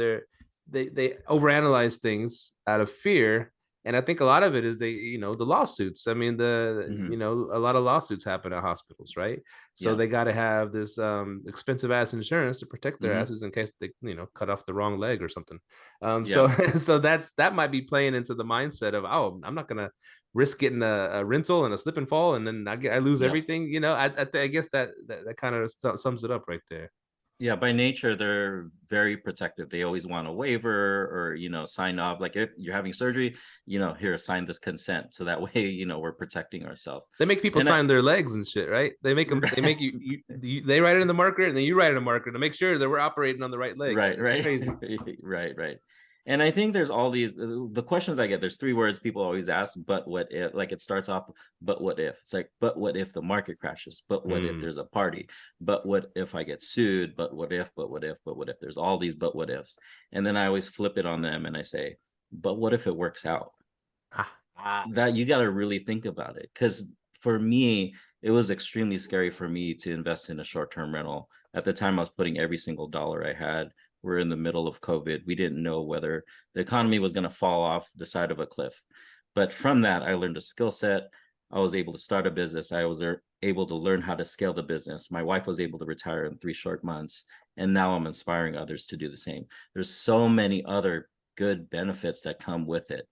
they overanalyze things out of fear. And I think a lot of it is the lawsuits. I mean, a lot of lawsuits happen at hospitals, right? So they got to have this expensive ass insurance to protect their asses in case they, cut off the wrong leg or something. So that might be playing into the mindset of, oh, I'm not gonna risk getting a rental and a slip and fall, and then I lose everything. I guess that kind of sums it up right there. Yeah, by nature, they're very protective. They always want a waiver or, sign off. Like if you're having surgery, here, sign this consent. So that way, we're protecting ourselves. They make people And sign their legs and shit, right? They make them. They make they write it in the marker, and then you write it in the marker to make sure that we're operating on the right leg. Right, It's right, crazy. right. And I think there's all these the questions I get. There's three words people always ask. But what if? Like it starts off. But what if? It's like, but what if the market crashes? But what if there's a party? But what if I get sued? But what if? But what if? But what if? There's all these but what ifs. And then I always flip it on them and I say, but what if it works out? That you got to really think about it, because for me it was extremely scary for me to invest in a short-term rental. At the time I was putting every single dollar I had. We're in the middle of COVID. We didn't know whether the economy was going to fall off the side of a cliff, but from that I learned a skill set. I was able to start a business. I was able to learn how to scale the business. My wife was able to retire in 3 short months, and now I'm inspiring others to do the same. There's so many other good benefits that come with it,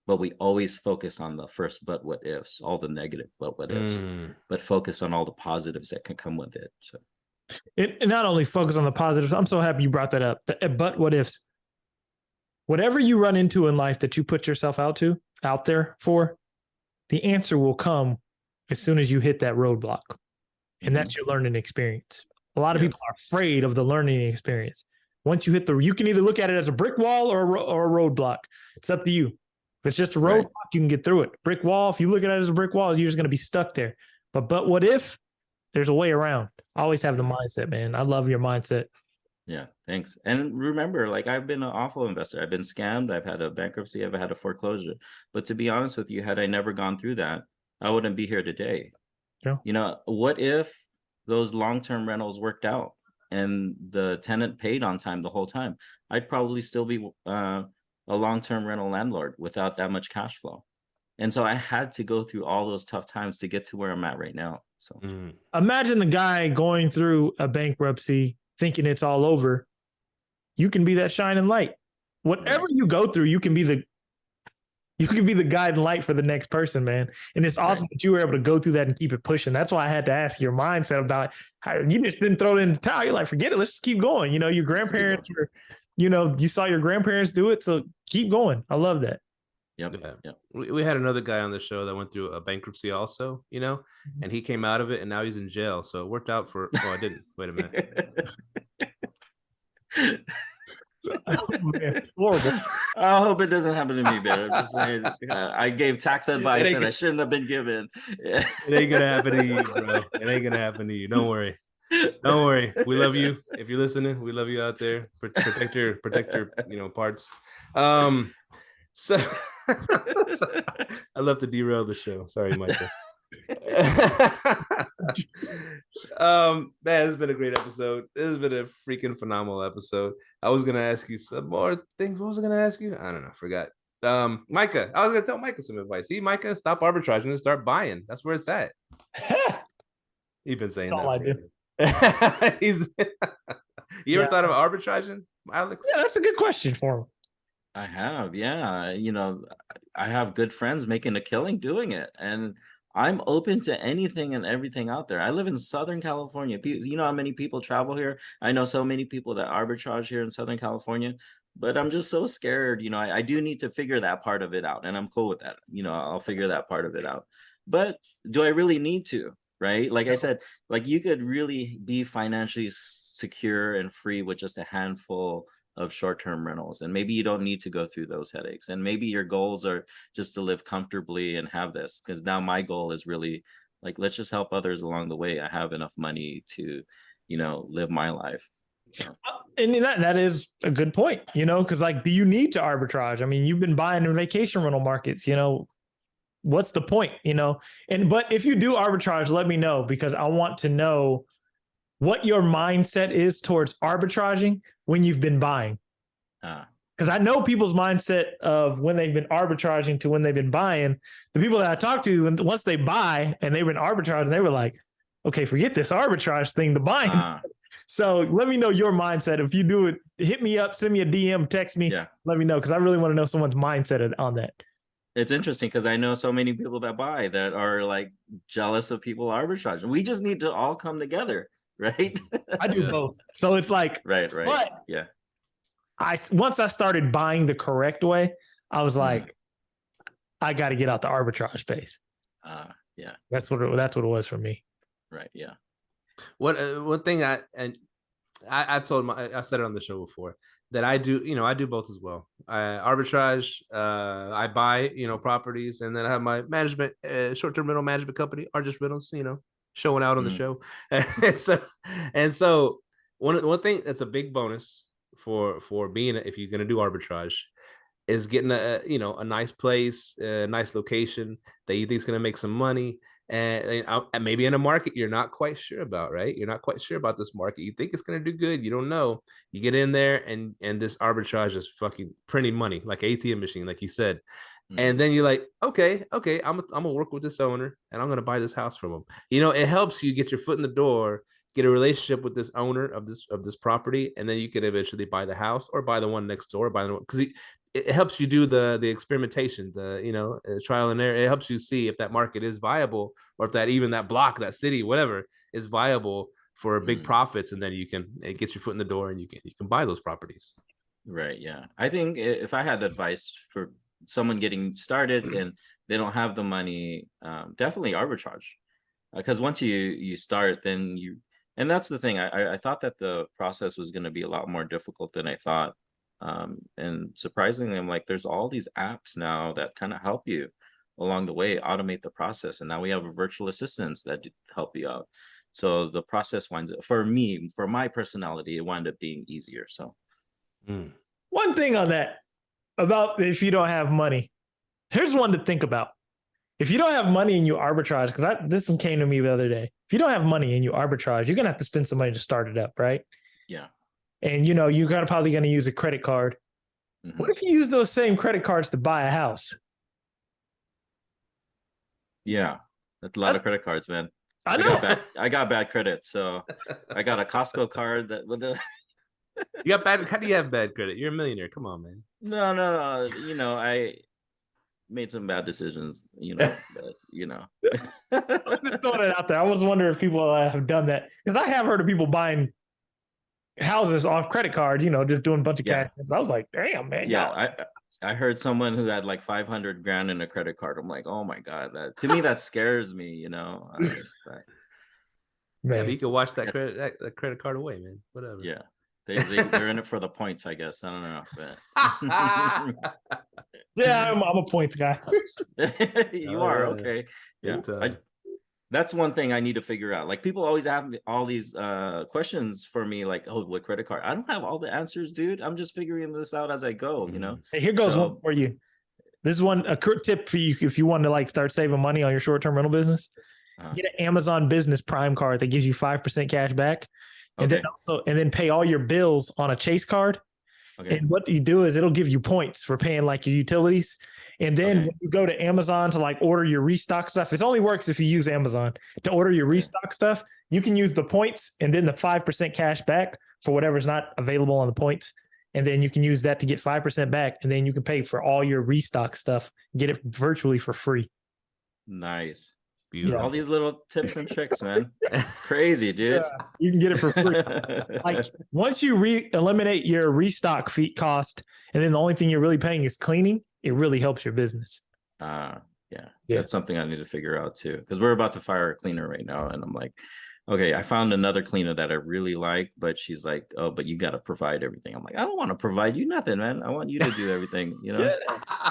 but we always focus on the first but what ifs, all the negative but what ifs, but focus on all the positives that can come with it. So It not only focus on the positives. I'm so happy you brought that up. But what ifs? Whatever you run into in life that you put yourself out there for, the answer will come as soon as you hit that roadblock, and that's your learning experience. A lot of people are afraid of the learning experience. Once you hit you can either look at it as a brick wall or a roadblock. It's up to you. If it's just a roadblock, you can get through it. Brick wall, if you look at it as a brick wall, you're just going to be stuck there. But what if? There's a way around. I always have the mindset, man. I love your mindset. Yeah, thanks. And remember, like I've been an awful investor. I've been scammed. I've had a bankruptcy. I've had a foreclosure. But to be honest with you, had I never gone through that, I wouldn't be here today. Yeah. What if those long-term rentals worked out and the tenant paid on time the whole time? I'd probably still be a long-term rental landlord without that much cash flow. And so I had to go through all those tough times to get to where I'm at right now. So imagine the guy going through a bankruptcy thinking it's all over. You can be that shining light. Whatever you go through, you can be the guiding light for the next person, man. And it's awesome that you were able to go through that and keep it pushing. That's why I had to ask your mindset about how you just didn't throw it in the towel. You're like, forget it. Let's just keep going. Your grandparents were, you saw your grandparents do it. So keep going. I love that. Yep. We had another guy on the show that went through a bankruptcy also, and he came out of it and now he's in jail. So it worked out for, I didn't. Wait a minute. Oh, man, horrible. I hope it doesn't happen to me, man. I'm just saying, I gave tax advice and I shouldn't have been given. It ain't gonna happen to you, bro. It ain't gonna happen to you. Don't worry. Don't worry. We love you. If you're listening, we love you out there. Protect your parts. So I love to derail the show. Sorry, Myka. Man, this has been a great episode. This has been a freaking phenomenal episode. I was gonna ask you some more things. What was I gonna ask you? I don't know, forgot. Myka, I was gonna tell Myka some advice. See, Myka, stop arbitraging and start buying. That's where it's at. He's been saying all that. I do. You ever thought of arbitraging, Alex? Yeah, that's a good question for him. I have, yeah. I have good friends making a killing doing it, and I'm open to anything and everything out there. I live in Southern California. You know how many people travel here? I know so many people that arbitrage here in Southern California, but I'm just so scared. I do need to figure that part of it out, and I'm cool with that. I'll figure that part of it out. But do I really need to? Right? Like I said, like you could really be financially secure and free with just a handful of short-term rentals, and maybe you don't need to go through those headaches, and maybe your goals are just to live comfortably and have this, because now my goal is really like, let's just help others along the way. I have enough money to live my life. So. And that is a good point, because like, do you need to arbitrage? I mean, you've been buying in vacation rental markets, what's the point, but if you do arbitrage, let me know, because I want to know what your mindset is towards arbitraging when you've been buying. Because I know people's mindset of when they've been arbitraging to when they've been buying. The people that I talk to, once they buy and they've been arbitraging, they were like, okay, forget this arbitrage thing, the buying. So let me know your mindset. If you do it, hit me up, send me a DM, text me, let me know, because I really want to know someone's mindset on that. It's interesting because I know so many people that buy that are like jealous of people arbitraging. We just need to all come together. right? I do both. So it's like, right. but Yeah. once I started buying the correct way, I was like, I got to get out the arbitrage space. Yeah. That's what it was for me. Right. Yeah. One thing I've said it on the show before that I do, I do both as well. Arbitrage, I buy, properties, and then I have my management, short-term rental management company, Argis Rentals, showing out on the show. and so one thing that's a big bonus for being, if you're going to do arbitrage, is getting a nice place, a nice location that you think is going to make some money, and maybe in a market you're not quite sure about, right? You're not quite sure about this market. You think it's going to do good. You don't know. You get in there and this arbitrage is fucking printing money like ATM machine, like you said. And then you're like, okay, I'm gonna work with this owner and I'm gonna buy this house from him. It helps you get your foot in the door, get a relationship with this owner of this property, and then you can eventually buy the house or buy the one next door, buy the one, because it helps you do the experimentation, the trial and error. It helps you see if that market is viable, or if that block, that city, whatever, is viable for big profits, and then it gets your foot in the door and you can buy those properties. Right. Yeah. I think if I had advice for someone getting started and they don't have the money, definitely arbitrage, because once you start, then and that's the thing. I thought that the process was going to be a lot more difficult than I thought. And surprisingly, I'm like, there's all these apps now that kind of help you along the way, automate the process. And now we have virtual assistants that help you out. So the process for my personality, it wound up being easier. So one thing on that about if you don't have money, here's one to think about. If you don't have money and you arbitrage, because this one came to me the other day. If you don't have money and you arbitrage, you're going to have to spend some money to start it up, right? Yeah. And you're probably going to use a credit card. What if you use those same credit cards to buy a house? Yeah, that's a lot of credit cards, man. I know. I got bad credit, so I got a Costco card that with the. You got bad. How do you have bad credit? You're a millionaire. Come on, man. No. I made some bad decisions. But I'm just throwing it out there. I was wondering if people have done that, because I have heard of people buying houses off credit cards, just doing a bunch of cash. I was like, damn, man. Yeah, I heard someone who had like 500 grand in a credit card. I'm like, oh my god, that scares me. But you can watch that credit card away, man. Whatever. Yeah, they're in it for the points, I guess. I don't know, but yeah, I'm a points guy. You are okay. Yeah, that's one thing I need to figure out. Like, people always have all these questions for me, like, oh, what credit card? I don't have all the answers, dude. I'm just figuring this out as I go, Hey, here goes one for you. This is a quick tip for you if you want to start saving money on your short-term rental business. Get an Amazon Business Prime card that gives you 5% cash back. And then pay all your bills on a Chase card. Okay. And what you do is it'll give you points for paying your utilities. And then when you go to Amazon to order your restock stuff, it only works if you use Amazon to order your restock stuff. You can use the points and then the 5% cash back for whatever's not available on the points. And then you can use that to get 5% back. And then you can pay for all your restock stuff, get it virtually for free. Nice. Beautiful. Yeah. All these little tips and tricks, man. It's crazy, dude. Yeah, you can get it for free. Once you eliminate your restock fee cost, and then the only thing you're really paying is cleaning, it really helps your business. Yeah. That's something I need to figure out too, because we're about to fire a cleaner right now, and I'm like, okay, I found another cleaner that I really like, but she's like, oh, but you got to provide everything. I'm like, I don't want to provide you nothing, man. I want you to do everything,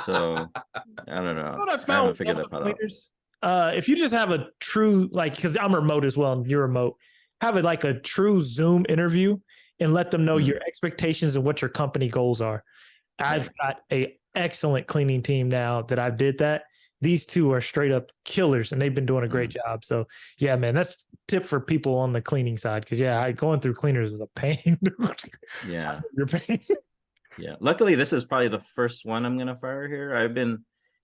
So I don't know. What I haven't figured that out. If you just have a true, because I'm remote as well and you're remote, have a true Zoom interview and let them know your expectations and what your company goals are. I've got a excellent cleaning team now that I did that. These two are straight up killers and they've been doing a great job. So yeah, man, that's a tip for people on the cleaning side. Cause going through cleaners is a pain. Yeah. You're pain. Yeah. Luckily this is probably the first one I'm going to fire here.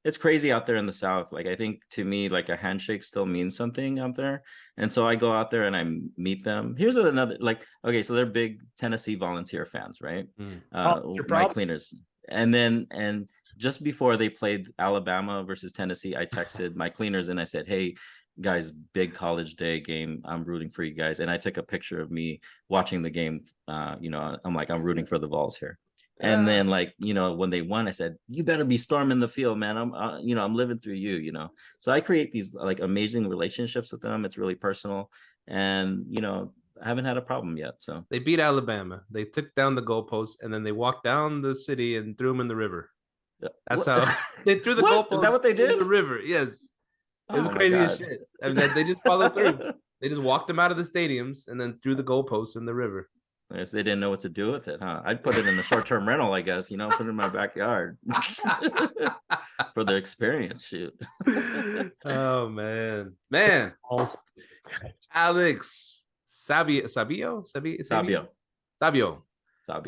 It's crazy out there in the South. I think to me, a handshake still means something out there. And so I go out there and I meet them. Here's another, okay, so they're big Tennessee Volunteer fans, right? My cleaners. And just before they played Alabama versus Tennessee, I texted my cleaners and I said, hey, guys, big college day game. I'm rooting for you guys. And I took a picture of me watching the game. I'm like, I'm rooting for the Vols here. And then when they won, I said, you better be storming the field, man. I'm living through you. So I create these like amazing relationships with them. It's really personal. And, I haven't had a problem yet. So they beat Alabama. They took down the goalposts and then they walked down the city and threw them in the river. That's how they threw the goalposts. Is that what they did? In the river. Yes. It was crazy as shit. I mean, they just followed through. They just walked them out of the stadiums and then threw the goalposts in the river. I guess they didn't know what to do with it, huh? I'd put it in the short-term rental, I guess, put it in my backyard for the experience. Shoot. Oh, man. Alex. Sabio.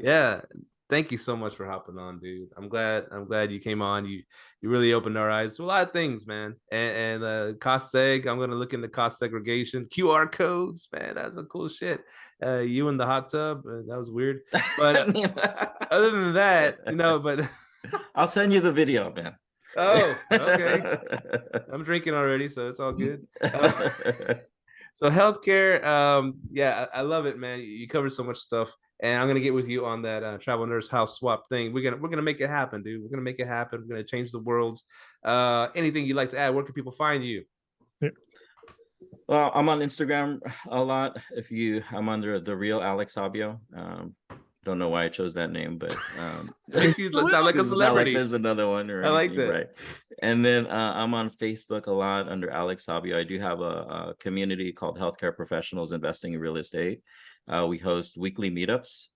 Yeah. Thank you so much for hopping on, dude. I'm glad you came on. You really opened our eyes to a lot of things, man. And cost seg, I'm gonna look into cost segregation, QR codes, man. That's a cool shit. You in the hot tub, that was weird. But other than that, but I'll send you the video, man. Oh, okay. I'm drinking already, so it's all good. So healthcare, I love it, man. You covered so much stuff. And I'm gonna get with you on that travel nurse house swap thing. We're gonna make it happen, dude. We're gonna make it happen. We're gonna change the world. Anything you'd like to add? Where can people find you? Well, I'm on Instagram a lot. I'm under the real Alex Sabio. Don't know why I chose that name, but makes you sound like a celebrity. Like there's another one, or I like that. Right? And then I'm on Facebook a lot under Alex Sabio. I do have a community called Healthcare Professionals Investing in Real Estate. We host weekly meetups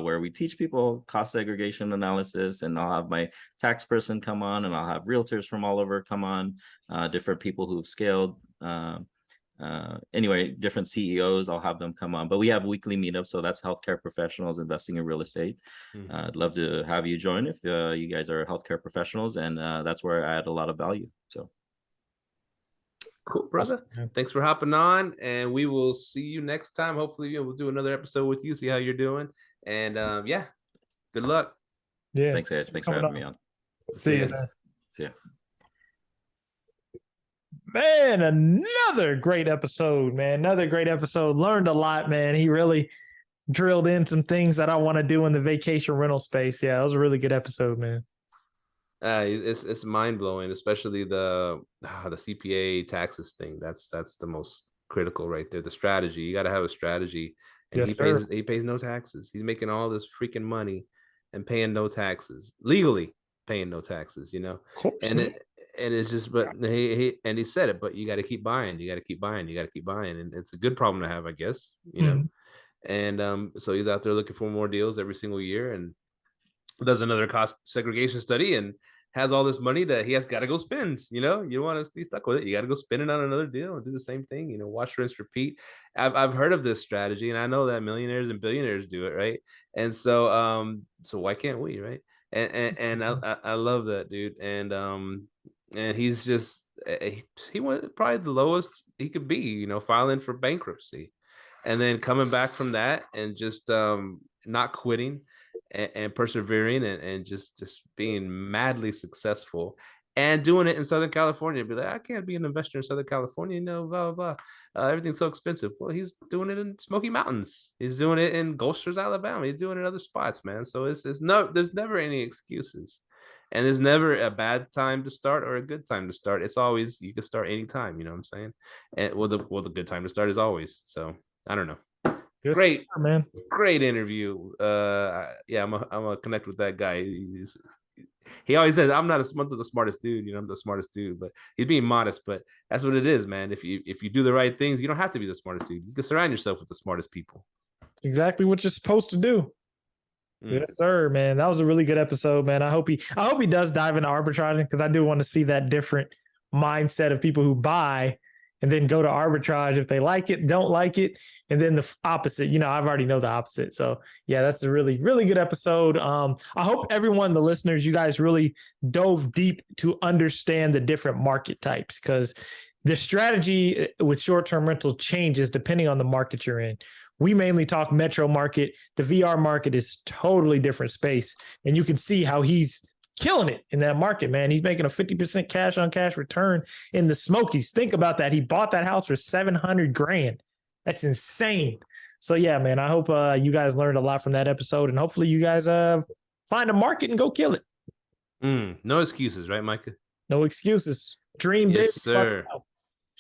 where we teach people cost segregation analysis, and I'll have my tax person come on, and I'll have realtors from all over come on, different people who've scaled. Different CEOs, I'll have them come on. But we have weekly meetups, so that's healthcare professionals investing in real estate. I'd love to have you join if you guys are healthcare professionals, and that's where I add a lot of value. So cool, brother. Awesome. Thanks for hopping on, and we will see you next time. Hopefully we'll do another episode with you, see how you're doing. And good luck. Yeah, thanks guys. Thanks for having me on. See you. See ya. Man, another great episode, man. Another great episode. Learned a lot, man. He really drilled in some things that I want to do in the vacation rental space. Yeah, it was a really good episode, man. It's mind-blowing, especially the CPA taxes thing. That's the most critical right there. The strategy. You got to have a strategy. And yes, he pays no taxes. He's making all this freaking money and paying no taxes. Legally paying no taxes, And it's just, but he said it, but you got to keep buying. You got to keep buying. You got to keep buying. And it's a good problem to have, I guess, And so he's out there looking for more deals every single year and does another cost segregation study and has all this money that he has got to go spend. You don't want to be stuck with it. You got to go spend it on another deal and do the same thing. Watch, rinse, repeat. I've heard of this strategy, and I know that millionaires and billionaires do it, right? And so why can't we, right? And I love that, dude. And he's just he went probably the lowest he could be, filing for bankruptcy, and then coming back from that and just not quitting and persevering and just being madly successful and doing it in Southern California. Be like, I can't be an investor in Southern California, blah blah blah. Everything's so expensive. Well, he's doing it in Smoky Mountains. He's doing it in Gulf Shores, Alabama. He's doing it in other spots, man. So there's never any excuses. And there's never a bad time to start or a good time to start. It's always, you can start anytime, you know what I'm saying? And the good time to start is always. So I don't know. Yes, great, sir, man. Great interview. I'm gonna connect with that guy. He always says, I'm not the smartest dude, I'm the smartest dude, but he's being modest. But that's what it is, man. If you do the right things, you don't have to be the smartest dude. You can surround yourself with the smartest people. Exactly what you're supposed to do. Yes, sir, man. That was a really good episode, man. I hope he does dive into arbitraging, because I do want to see that different mindset of people who buy and then go to arbitrage if they like it, don't like it, and then the opposite. I've already know the opposite. So yeah, that's a really, really good episode. I hope everyone, the listeners, you guys really dove deep to understand the different market types, because the strategy with short-term rental changes depending on the market you're in. We mainly talk metro market. The VR market is totally different space. And you can see how he's killing it in that market, man. He's making a 50% cash on cash return in the Smokies. Think about that. He bought that house for $700,000. That's insane. So yeah, man, I hope you guys learned a lot from that episode, and hopefully you guys find a market and go kill it. No excuses, right, Myka? No excuses. Dream big. Yes, sir.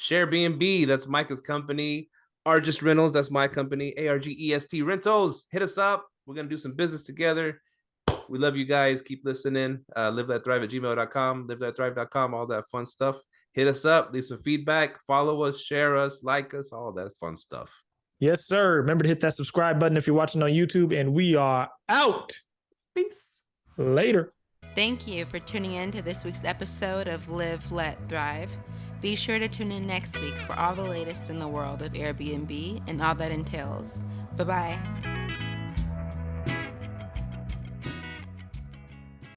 Airbnb, that's Myka's company. Argest Rentals, that's my company. ARGEST Rentals, hit us up. We're going to do some business together. We love you guys. Keep listening. Livethatthrive@gmail.com, livethatthrive.com, all that fun stuff. Hit us up, leave some feedback, follow us, share us, like us, all that fun stuff. Yes, sir. Remember to hit that subscribe button if you're watching on YouTube, and we are out. Peace. Later. Thank you for tuning in to this week's episode of Live, Let, Thrive. Be sure to tune in next week for all the latest in the world of Airbnb and all that entails. Bye-bye.